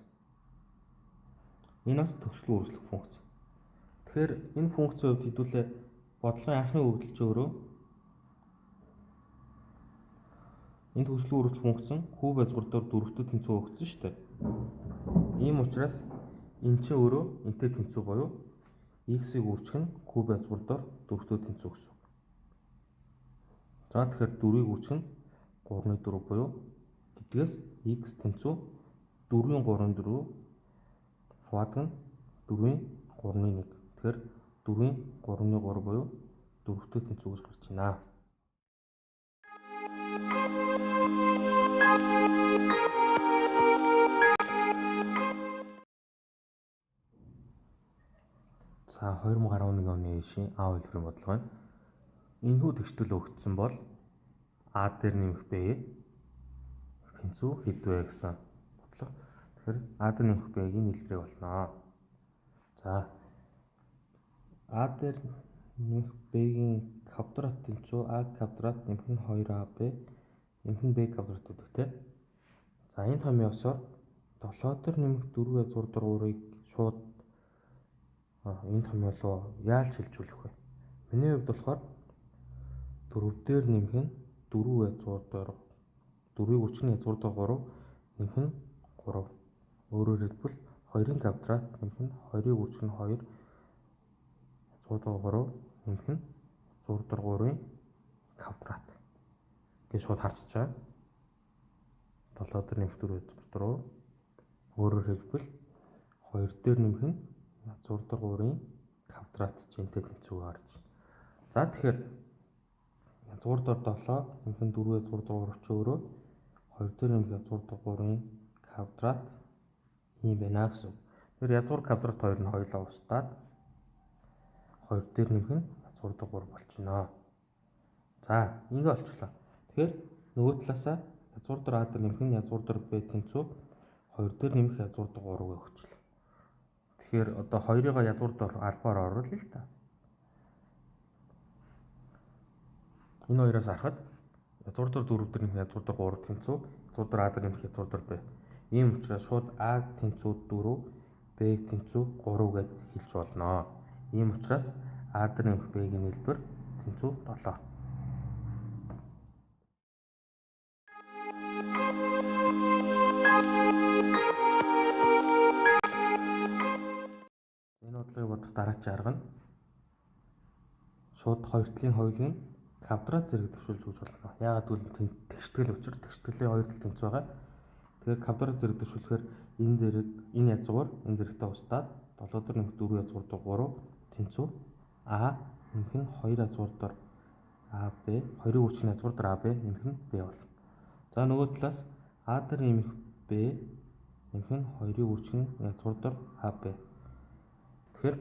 Энэ бас төгсгөлгүй үргэлжлэх функц. Тэгэхээр энэ функцийн хувьд хэдүүлээ бодлогын анхны өгөгдөл чинь өөрөө энэ төгсгөлгүй үргэлжлэх функц нь куб язгуур дор дөрөвтөд тэнцүү өгсөн шүү дээ. Ийм учраас энэ чинь өөрөө энтэй тэнцүү буюу x-ийг үржих нь куб язгуур дор дөрөвтөд тэнцүү гэсэн үг. За тэгэхээр 4-ийг үржих нь 3.4 буюу гэдгээс x тэнцүү 4-ийн 3.4 хувадаг нь 4-ийн 3.1. Тэгэхээр 4-ийн 3.3 буюу дөрөвтөд тэнцүү гэж гарч байна. За 2011 оны ишийн А хэлбэрийн бодлого нь энэхүү тэгштэл өгөгдсөн бол А дээр нэмэх Б тэнцүү хэд вэ гэсэн бодлого. Тэгэхээр А дээр нэмэх Б-ийн нийлбэрийг олно. За А дээр нэмэх Б-ийн квадрат тэнцүү А квадрат нэмэх нь 2AB нэмэх нь Б квадрат гэдэгтэй. За энэ том явсаар 7 дээр нэмэх 4 язгуур дор 3-ыг шууд энэ томьёо руу яаж шилжүүлэх вэ? Миний хувьд болохоор 4 дээр нэмэх нь 4 язгуур дор 4-ийг үржих нь язгуур дор 3 нэмэх нь 3. Өөрөөр хэлбэл 2-ын квадрат нэмэх нь 2-ыг үржих нь 2 язгуур дор 3 нэмэх нь язгуур дор 3-ын квадрат гэж шууд харж байгаа. 7 дээр нэмэх 4 язгуур дор 3 өөрөөр хэлбэл 2 дээр нэмэх нь язгуурдар 3-ын квадрат жинтэй тэнцвүүгээ харж. За тэгэхээр язгуурдар 7 нэмэх нь 4 язгуурдар 3 ч өөрөө 2 дээр нэмэх язгуурдар 3-ын квадрат ийм байна гэсэн. Тэгэхээр язгуур квадрат 2 нь хоёулаа устдаад 2 дээр нэмэх нь язгуурдар 3 болчихно. За ингэ болчихлоо. Тэгэхээр нөгөө талаасаа язгуурдар А дээр нэмэх нь язгуурдар Б тэнцүү 2 дээр нэмэх язгуурдар 3-ыг өгчлөө. Тэгэхээр одоо 2-ыг язгуурдар албаар оруулъя л та. Энэ хоёроос харахад язгуурдар 4 дээр нэмэх язгуурдар 3 тэнцүү, язгуурдар А дээр нэмэх язгуурдар Б. Ийм учраас шууд А тэнцүү 4, Б тэнцүү 3 гэд хэлж болно. Ийм учраас А дээр нэмэх Б-ийн хэлбэр тэнцүү 7. Энэ бодлогыг бодох дараагийн арга нь шууд хоёр талын хоёулын квадрат зэрэг төвшүүлж өгч болно. Яагаад гэвэл тэгштгэл учир тэгштгэлийн хоёр тал тэнцүү байгаа. Тэгэхээр квадрат зэрэг төвшүүлэхээр энэ зэрэг энэ язгуур энэ зэрэгтэй устдаад 7 дээр нэмэх 4 язгуурдар 3 тэнцүү А нэмэх нь 2 язгуурдар АБ 2-ын үржих нь язгуурдар АБ нэмэх нь Б болно. За нөгөө талаас А дээр нэмэх Б нэмэх нь 2-ын үржих нь язгуурдар АБ. Тэгэхээр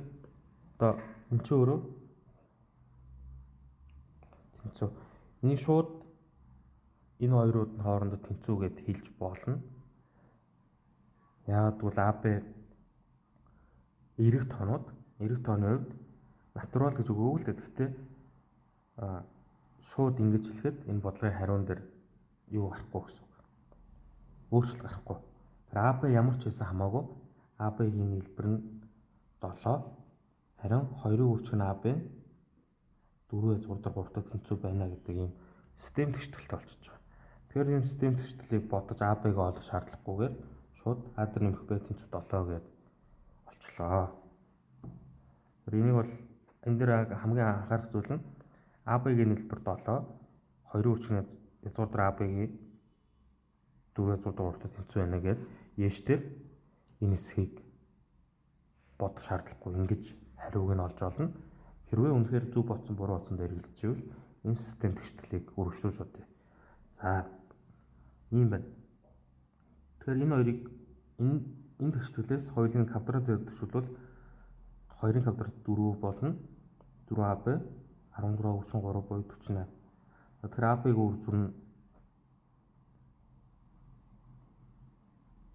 одоо энэ ч өөрөө тэнцүү. Энийг шууд энэ хоёрууд нь хоорондоо тэнцүүгээд хэлж болно. Яагаад гэвэл АБ эрэг тоонууд, эрэг тооны хувьд натурал гэж өгөөгүй л дээ. Гэхдээ шууд ингэж хэлэхэд энэ бодлогын хариун дээр юу гарахгүй гэсэн үг. Өөрчлөлт гарахгүй. Тэр АБ ямар ч байсан хамаагүй АБ-ийн хэлбэр нь 7 харин 2-ын үржих нь АБ нь 4 язгуурдар 3-тай тэнцүү байна гэдэг ийм систем тэгшгэлтэй болчихж байгаа. Тэгэхээр энэ систем тэгшгэлийг бодож АБ-г олох шаардлагагүйгээр шууд А дээр нэмэх Б тэнцүү 7 гэдээ болчлоо. Энийг бол энэ дээр хамгийн анхаарах зүйл нь АБ-ийн хэлбэр 7, 2-ын үржих нь язгуурдар АБ-гийн 4 язгуурдар 3-тай тэнцүү байна гэдэг яэш дээр энэ хэсгийг бодох шаардлагагүй ингэж хариуг нь олж олно. Хэрвээ үнэхээр зөв бодсон буруу бодсонд эргэлжижвэл энэ систем тэгшгэлийг үргэлжлүүлж бодъё. За ийм байна. Тэгэхээр энэ хоёрыг энэ тэгшгэлээс хоёулын квадрат зэрэг төвшүүлвэл 2-ын квадрат 4 болно. 4АБ 16 үржин 3 буюу 48. Тэгэхээр АБ-г үржүүр нь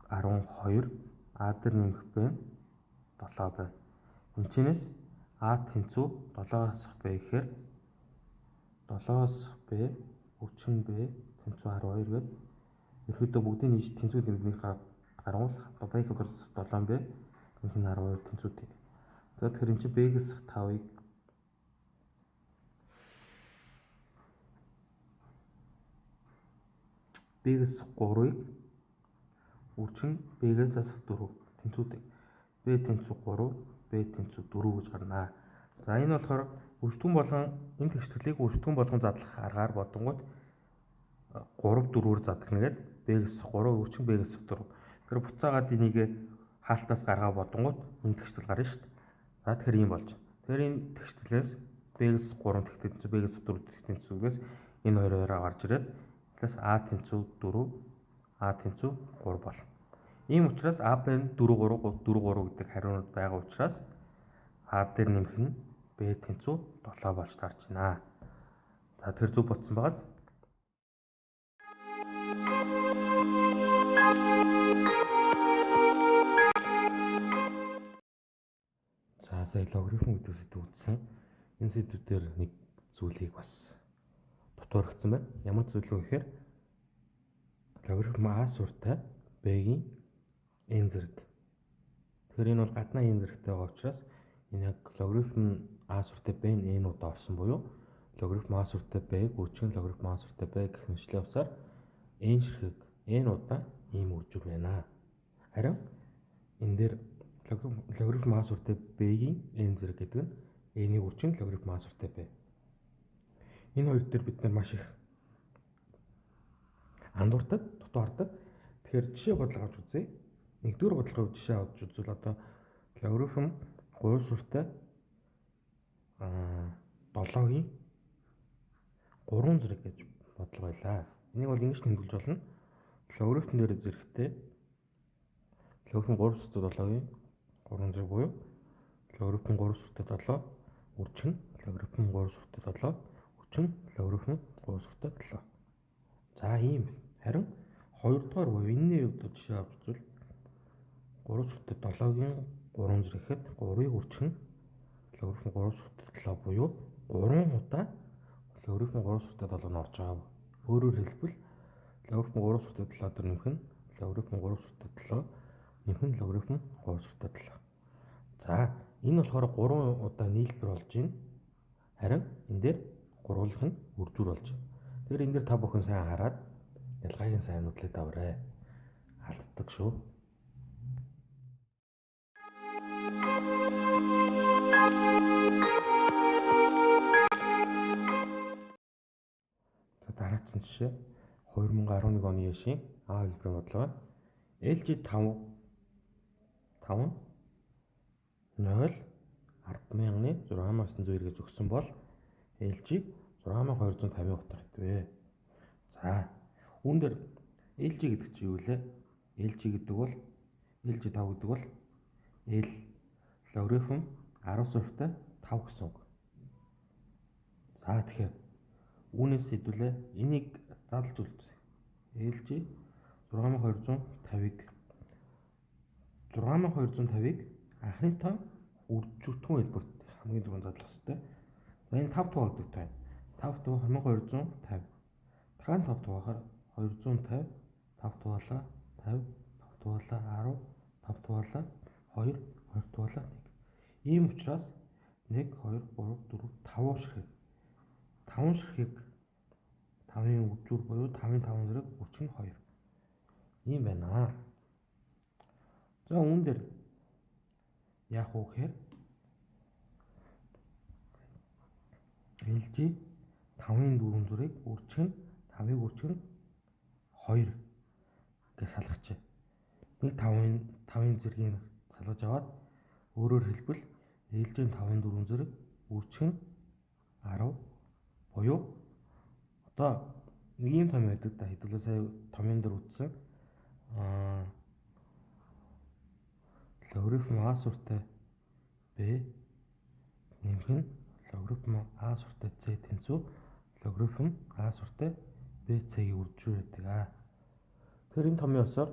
12, А дээр нэмэх Б нь 7 байна. Энэчнээс А тэнцүү 7-оос Б гэхээр 7-оос Б үржин Б тэнцүү 12 гэдэг. Ерөнхийдөө бүгдийн нийт тэнцүү нэмрийг гаргуул Б квадрат 7Б нэмэх нь 12 тэнцүүтэй. За тэгэхээр энэ чинь Б-гээс 5-ыг Б-гээс 3-ыг үржин Б-гээс 4 тэнцүүтэй. Б тэнцүү 3, Б тэнцүү 4 гэж гарнаа. За энэ болохоор үржтгэн болгон энэ тэгшгэлийг үржтгэн болгон задлах аргаар бодонгууд 3 4-өөр задлах нэгээд Б-гээс 3 үржин Б-гээс 4. Тэгэхээр буцаагаад энийг хаалтаас гаргаа бодонгууд энэ тэгшгэл гарна шүү дээ. За тэгэхээр ийм болж. Тэгэхээр энэ тэгшгэлээс Б-гээс 3 тэгт тэнцүү, Б-гээс 4 тэгт тэнцүүгээс энэ хоёроо гарч ирээд талаас А тэнцүү 4, А тэнцүү 3 болно. Ийм учраас АБ нь 4 3 4 3 гэдэг хариунууд байгаа учраас А дээр нэмэх нь Б тэнцүү 7 болж тарж байна. За тэр зөв бодсон байгааз. За сая логарифм гэдэг сэдв үзсэн. Энэ сэдвээр нэг зүйлийг бас дутуургацсан байна. Ямар зүйл вэ гэхээр логарифм А суурьтай Б-ийн n зэрэг. Тэгэхээр энэ бол гаднаа n зэрэгтэй байгаа учраас энэ яг логарифм А суурьтай Б-ийн n удаа орсон буюу логарифм А суурьтай Б-г үржин логарифм А суурьтай Б гэх мэтлээ усаар n ширхэг n удаа ийм үржим байна. Харин энэ дээр логарифм А суурьтай Б-ийн n зэрэг гэдэг нь n-ийг үржин логарифм А суурьтай Б. Энэ хоёр дээр бид нар маш их андуурдаг, дутуурдаг. Тэгэхээр жишээ бодлого авч үзье. Нэгдүгээр бодлогын жишээ авч үзвэл одоо логарифм 3 сүртэй 7-гийн 3 зэрэг гэж бодлого байлаа. Энийг бол ингэж тэмдэглэж болно. Логарифм дээр зэрэгтэй логарифм 3 сүртэй 7-гийн 3 зэрэг буюу логарифм 3 сүртэй 7 үржин логарифм 3 сүртэй 7 үржин логарифм 3 сүртэй 7. За ийм. Харин 2 дугаар буюу энэний хувьд жишээ авч үзвэл 3 сүртэй 7-гийн 3 зэрэг гэхэд 3-ыг үржин логарифм 3 сүртэй 7 буюу 3 удаа логарифм 3 сүртэй 7 нь орж байгаа. Өөрөөр хэлбэл логарифм 3 сүртэй 7 дээр нэмэх нь логарифм 3 сүртэй 7 нэмэх нь логарифм 3 сүртэй 7. За энэ болохоор 3 удаа нийлбэр болж байна. Харин энэ дээр гурвуулах нь үржүүр болж байна. Тэгэхээр энэ дээр та бүхэн сайн хараад ялгааг нь сайн нүдлээд аваарай. Алддаг шүү. За дараагийн жишээ 2011 оны яшийн А хэлбэрийн бодлого. LG 5 0 10,609 гэж өгсөн бол LG 6250 утга хэвээ. За үүн дээр LG гэдэг чинь юу вэ? LG гэдэг бол LG 5 гэдэг бол L логарифм 10 сүртэй 5 гэсэн үг. За тэгэхээр үүнээс хэдүүлээ энийг задлж үлдээ. LG 6250-ыг 6250-ыг анхны тоо үржигдхэн хэлбэрт хамгийн түрүүнд задлах хэрэгтэй. За энэ 5 тугаагдаг тоо. 5 тугаа 2250. Дахин 5 тугаагаар 250, 5 тугаалаа 50, 5 тугаалаа 10, 5 тугаалаа 2, 20 тугаалаа 1. Ийм учраас 1 2 3 4 5 ширхэг. 5 ширхэг 5-ын үржүүр буюу 5-ын 5 зэрэг үржих нь 2. Ийм байна. За үүн дээр яах вэ гэхээр LG 5-ын 4 зэрэг үржих нь 5-ыг үржих нь 2 гэж салгачаа. Нэг 5-ын зэргийг салгаж аваад өөрөөр хэлбэл LG-ийн 5-ын 4 зэрэг үржих нь 10 буюу одоо нэг юм том байдаг да хэдүүлээ сая томьёон дээр үзсэн. Логарифм А сүртэй B нэмэх нь логарифм А сүртэй Z тэнцүү логарифм А сүртэй BC-ийг үржүүлж байдаг. Тэгэхээр энэ томьёосоор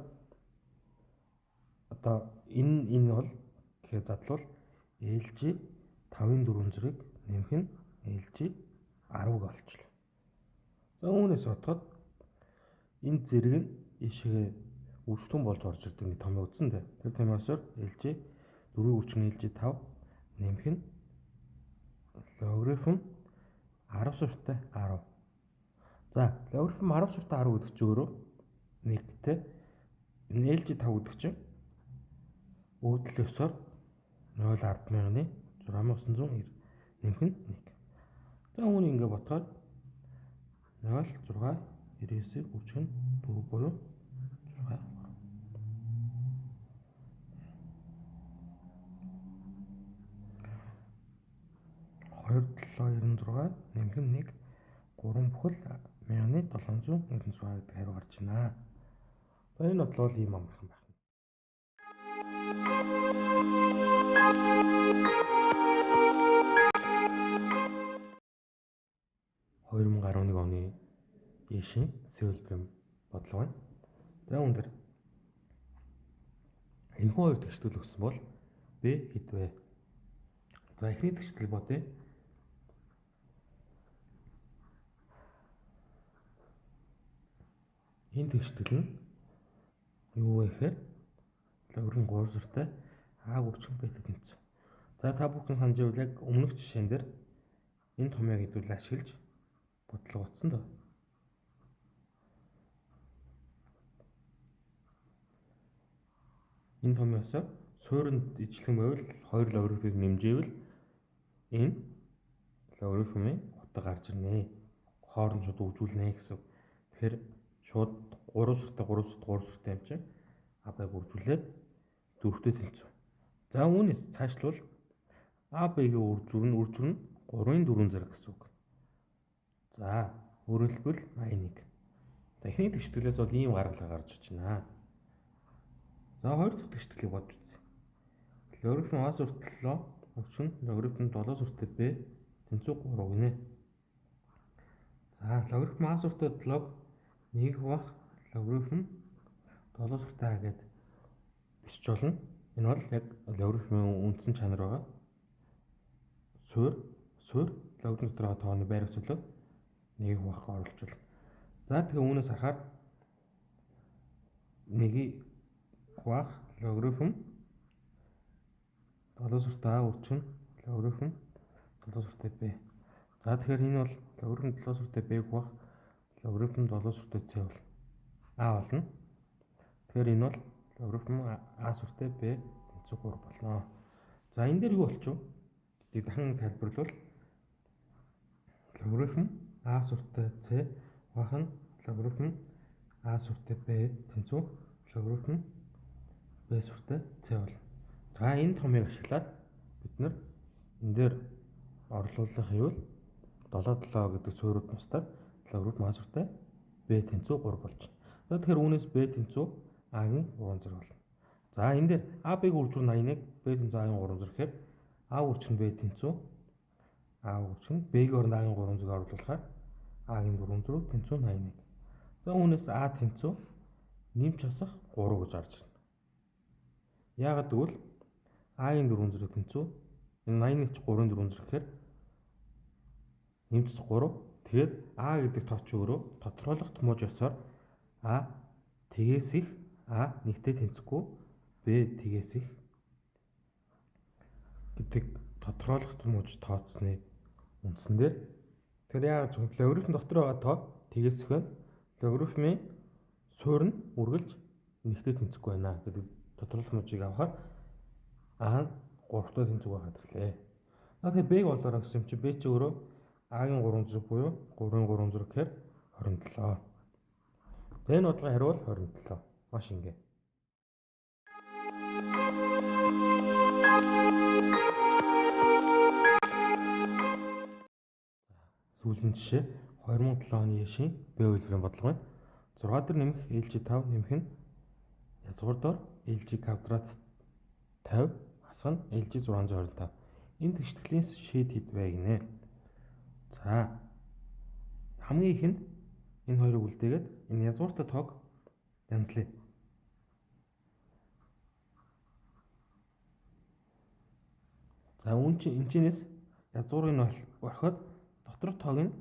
одоо энэ бол гэхээр задлал LG 5-ын 4 зэрэг нэмэх нь LG 10 болчихлоо. За үүнээс бодоход энэ зэрэг нь ишгээ үржтэн болж орж ирдэг нэг томьёо үзсэн дээ. Тэр томьёосоор LG 4-ийг үржих нь LG 5 нэмэх нь логарифм 10 сүртэй 10. За логарифм 10 сүртэй 10 гэдэг чинь өөрөө нэгтэй энэ LG 5 гэдэг чинь өөдөл ёсоор 0,10,690 нэмэх нь 1. За үүнийг ингээд бодоход 0 6 99-ийг үржих нь 4 буюу 6 2796 нэмэх нь 1 3 бүхэл 1796 гэдэг хариу гарч байна. За энэ бодлого бол ийм амархан байна. 2011 оны Яшин Сеулбэм бодлого байна. За үүн дээр энэхүү хоёр тэгштэл өгсөн бол B хэд вэ? За эхний тэгштэл бодъё. Энэ тэгштэл нь юу вэ гэхээр логарифм 3 сүртэй А үржих бета тэнцүү. За та бүхэн санаж байвал яг өмнөх жишээн дээр энэ томьёог хэдүүл ашиглаж бодлого утсан доо. Энэ томьёосоо суурьнд ижлэх байвал хоёр логарифмыг нэмжээвэл энэ логарифмын утга гарч ирнэ. Хооронд шууд үржүүлнэ гэсэн. Тэгэхээр шууд 3 сүртэй 3 сүртэй 3 сүртэй юм чинь А-г үржүүлээд 4-тэй тэнцүү. За үүнээс цаашлуул АБ-ийн үржүүр нь 3-4 зэрэг гэсэн үг. За, өөрөөр хэлбэл 81. За, эхний тэгшгэлээс бол ийм гаргалгаа гарч иж байна. За, хоёр дахь тэгшгэлийг бодж үзье. Логарифм А сүртэл 7 өчнө логарифм 7 сүртэй b тэнцүү 3 гинэ. За, логарифм А сүртэй 7-г нэг бах логарифм 7 сүртэй А гэдэг бичиж болно. Энэ бол яг логарифмын үндсэн чанар байгаа. Суурь логарифм дотороо тооны байр өсөлөө нэг бах оруулж байна. За, тэгээ үүнээс харахаар нэг бах логарифм 7 сүртэй А үржин логарифм 7 сүртэй b. За, тэгэхээр энэ бол логарифм 7 сүртэй b бах логарифм 7 сүртэй c бол А болно. Тэгэхээр энэ бол логарифм А сүртэй b тэнцүү 3 болно. За, энэ дээр юу болчих вэ? Гэдгийг дахин тайлбарлавал логарифм А сүртэй c бах нь логарифм А сүртэй b тэнцүү логарифм b сүртэй c болно. За, энэ томыг ашиглаад бид нар энэ дээр орлуулах юм бол 7 гэдэг суурьуд тусдаа логарифм А сүртэй b тэнцүү 3 болж байна. За, тэгэхээр үүнээс b тэнцүү А-гийн 3 зэрэг болно. За, энэ дээр АБ-г үржүүр 81, b тэнцүү А-гийн 3 зэрэг гэхээр А үржин b тэнцүү А үржин b-ийн оронд А-гийн 3 зэрэг оруулахаар А-гийн 4 зэрэг тэнцүү 81. За, үүнээс А тэнцүү нэмж хасах 3 гэж гарч ирнэ. Яагаад гэвэл А-гийн 4 зэрэг тэнцүү энэ 81 ч 3-ын 4 зэрэг гэхээр нэмж 3. Тэгээд А гэдэг тоо ч өөрөө тодорхойлох томооч ёсоор А тэгээс их А нэгтэй тэнцэхгүй b тэгээс их гэдэг тодорхойлох томооч тооцсны үндсэн дээр тэр яагаад логарифм дотор байгаа тоо тэгээс их байна. Логарифмын суурь нь үргэлж нэгтэй тэнцэхгүй байна гэдэг тодорхойлох томоочийг авахаар А 3-тай тэнцүү байгаад ирлээ. Тэгэхээр b-г болоорой гэсэн юм чи b чи өөрөө А-гийн 3 зэрэг буюу 3-ын 3 зэрэг гэхээр 27. B-ний бодлогын хариу бол 27. Маш ингээ. Сүүлийн жишээ 2007 оны яшийн Б үйлдвэрийн бодлогын 6 дээр нэмэх LG5 нэмэх нь язгуур доор LG квадрат 50 хасах нь LG 625. Энэ тэгштгэлийн шийд хэд вэ гинэ? За, хамгийн ихэнд энэ хоёрыг үлдээгээд энэ язгууртай тоог янзлая. За, энэчнээс язгуурыг нь орхиод доторх тоог нь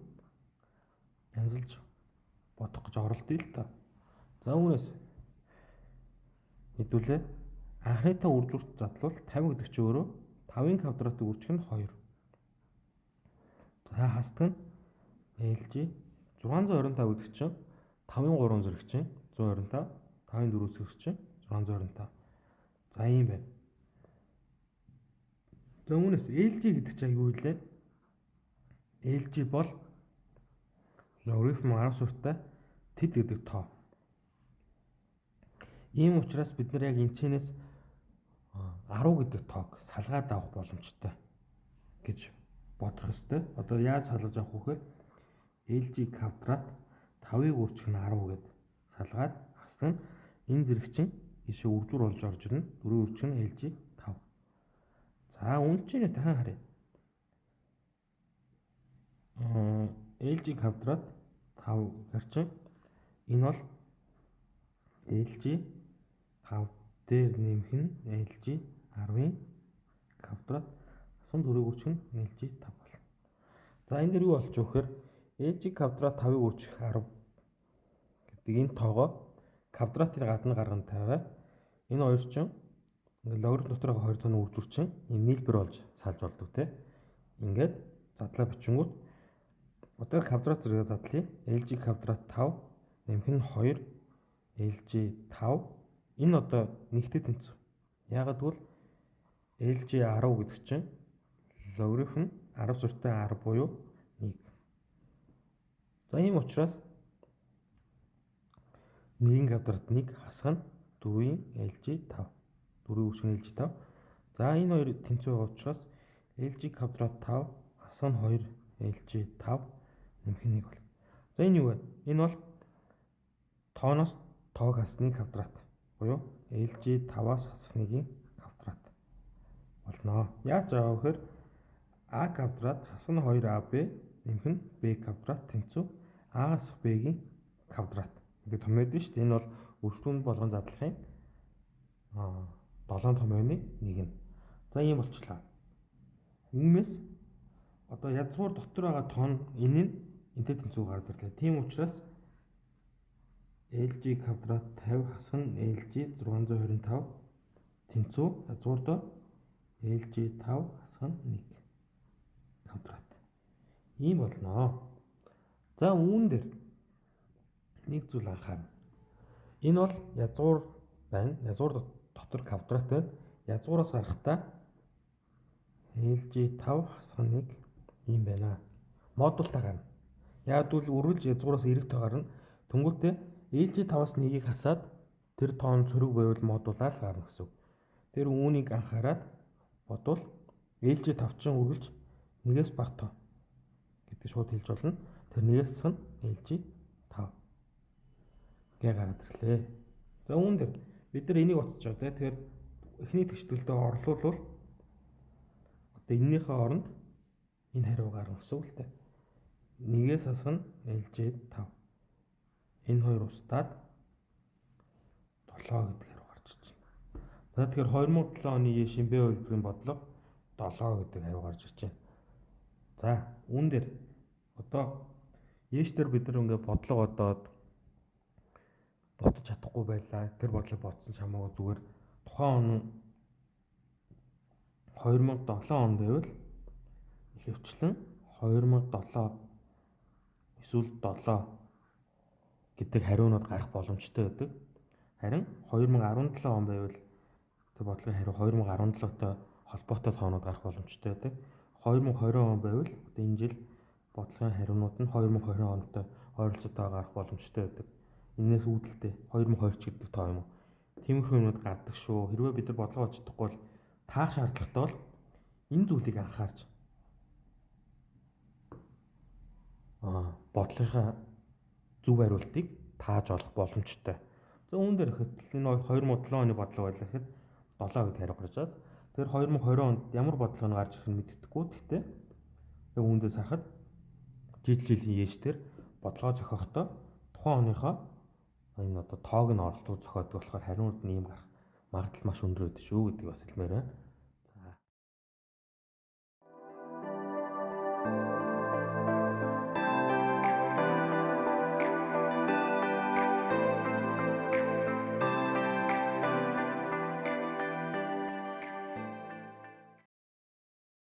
янзалж бодох гэж оролдъё л та. За, үүнээс хэдүүлээ анхныхаа үржүүрт задлуул 50 гэдэг чинь өөрөө 5-ын квадратын үржих нь 2. За, хасдаг нь LG 625 гэдэг чинь 5-ын 3 зэрэг чинь 125, 5-ын 4 зэрэг чинь 625. За, ийм байна. За, үүнээс LG гэдэг чинь юу вэ? LG бол логарифм 10 сүртэй тэд гэдэг тоо. Ийм учраас бид нар яг энэчнээс 10 гэдэг тоог салгаад авах боломжтой гэж бодох ёстой. Одоо яаж салгаж авах вэ гэхээр LG квадрат 5-ыг үржих нь 10 гэд салгаад хасдаг нь энэ зэрэг чинь ийшээ үржүүр болж орж ирнэ. 4 үржих нь LG 5. За, үнд чинь дахин харъя. LG квадрат 5 гэхэр чинь энэ бол LG 5 дээр нэмэх нь LG 10-ын квадрат хасах нь 4-ийг үржих нь LG 5 болно. За, энэ дээр юу болчих вэ гэхээр LG квадрат 5-ыг үржих 10 гэдэг энэ тоогоо квадратын гадна гарган тавиад энэ хоёр чинь логарифм дотор байгаа 2 тооны үржүүр чинь энэ нийлбэр болж салж болдог те. Ингээд задлаа бичингүүт одоо квадрат зэрэг задлая. LG квадрат 5 нэмэх нь 2 LG 5 энэ одоо нэгтэй тэнцүү. Яагаад гэвэл LG 10 гэдэг чинь логарифм 10 сүртэй 10 буюу 1. За, ийм учраас 1-ийн квадрат 1 хасах нь 4-ийн LG 5. 4-ийн үржих нь LG 5. За, энэ хоёр тэнцүү байгаа учраас LG квадрат 5 хасах нь 2 LG 5 нэмэх нь 1 бол. За энэ юу вэ? Энэ бол тооноос тоог хасны квадрат буюу LG 5-аас хасах 1-ийн квадрат болно. Яаж байгаа вэ гэхээр А квадрат хасах нь 2AB нэмэх нь B квадрат тэнцүү А-аас B-ийн квадрат. Ингээд томьёод нь шүү дээ. Энэ бол өргөдөлтөнд болгон задлахын 7 томьёоны нэг нь. За ийм болчлаа. Үүнээс одоо язгуур дотор байгаа тоон энэ нь энтэй тэнцүү гараад ирлээ. Тийм учраас LG квадрат 50 хасах нь LG 625 тэнцүү язгуурдоо LG 5 хасах нь 1 квадрат. Ийм болно. За үүн дээр нэг зүйл анхаарна. Энэ бол язгуур байна. Язгуур дотор квадрат байна. Язгуураас гарахдаа LG 5 хасах нь 1 ийм байна. Модултаа гарна. Яг бол үргэлж язгуураас эрэгтэй гарна. Тэнгүүтээ LG 5-аас 1-ийг хасаад тэр тоон цөрөг байвал модулаар гарна гэсэн үг. Тэр үүнийг анхаарад бодвол LG 5 чинь үргэлж 1-ээс бага тоо гэдэг шууд хэлж болно. Тэр 1-ээс нь LG 5 гээ гараад ирлээ. За үүн дээр бид нар энийг утсаж байгаа. Тэгэхээр эхний тэгшлэлдээ орлуулвал одоо энэнийхээ оронд энэ хариу гарна гэсэн үг л дээ. 1-ээс хасах нь LG 5. Энэ хоёр устдаад 7 гэдэг хариу гарч ирж байна. За тэгэхээр 2007 оны Шимбэ хувилбарын бодлого 7 гэдэг хариу гарч ирж байна. За үүн дээр одоо дээр бид нар ингээд бодлого одоод бодож чадахгүй байлаа. Тэр бодлого бодсон ч хамаагүй зүгээр тухайн он 2007 он байвал ихэвчлэн 2007 эсвэл 7 гэдэг хариунууд гарах боломжтой байдаг. Харин 2017 он байвал тэр бодлогын хариу 2017-той холбоотой тоонууд гарах боломжтой байдаг. 2020 он байвал одоо энэ жил бодлогын хариунууд нь 2020 онтой ойролцоотой гарах боломжтой байдаг. Энээс үүдэлтэй 2020 ч гэдэг тоо юм уу. Тиймэрхүү юмуд гардаг шүү. Хэрвээ бид нар бодлого олж чадахгүй бол таах шаардлагатай бол энэ зүйлийг анхаарч бодлогынхаа зөв хариултыг тааж олох боломжтой. За үүн дээр ихэд энэ 2007 оны бодлого байлаа гэхэд 7 гэдэг хариу гарч байгаа. Тэгэхээр 2020 онд ямар бодлого нь гарч ирэх нь мэддэхгүй. Гэхдээ яг үүндээс харахад жилийн яэш дээр бодлого зохиохдоо тухайн оныхоо энэ одоо тоог нь оролцоо зохиодог болохоор хариунууд нь ийм гарах магадлал маш өндөр байдаг шүү гэдгийг бас хэлмээр байна.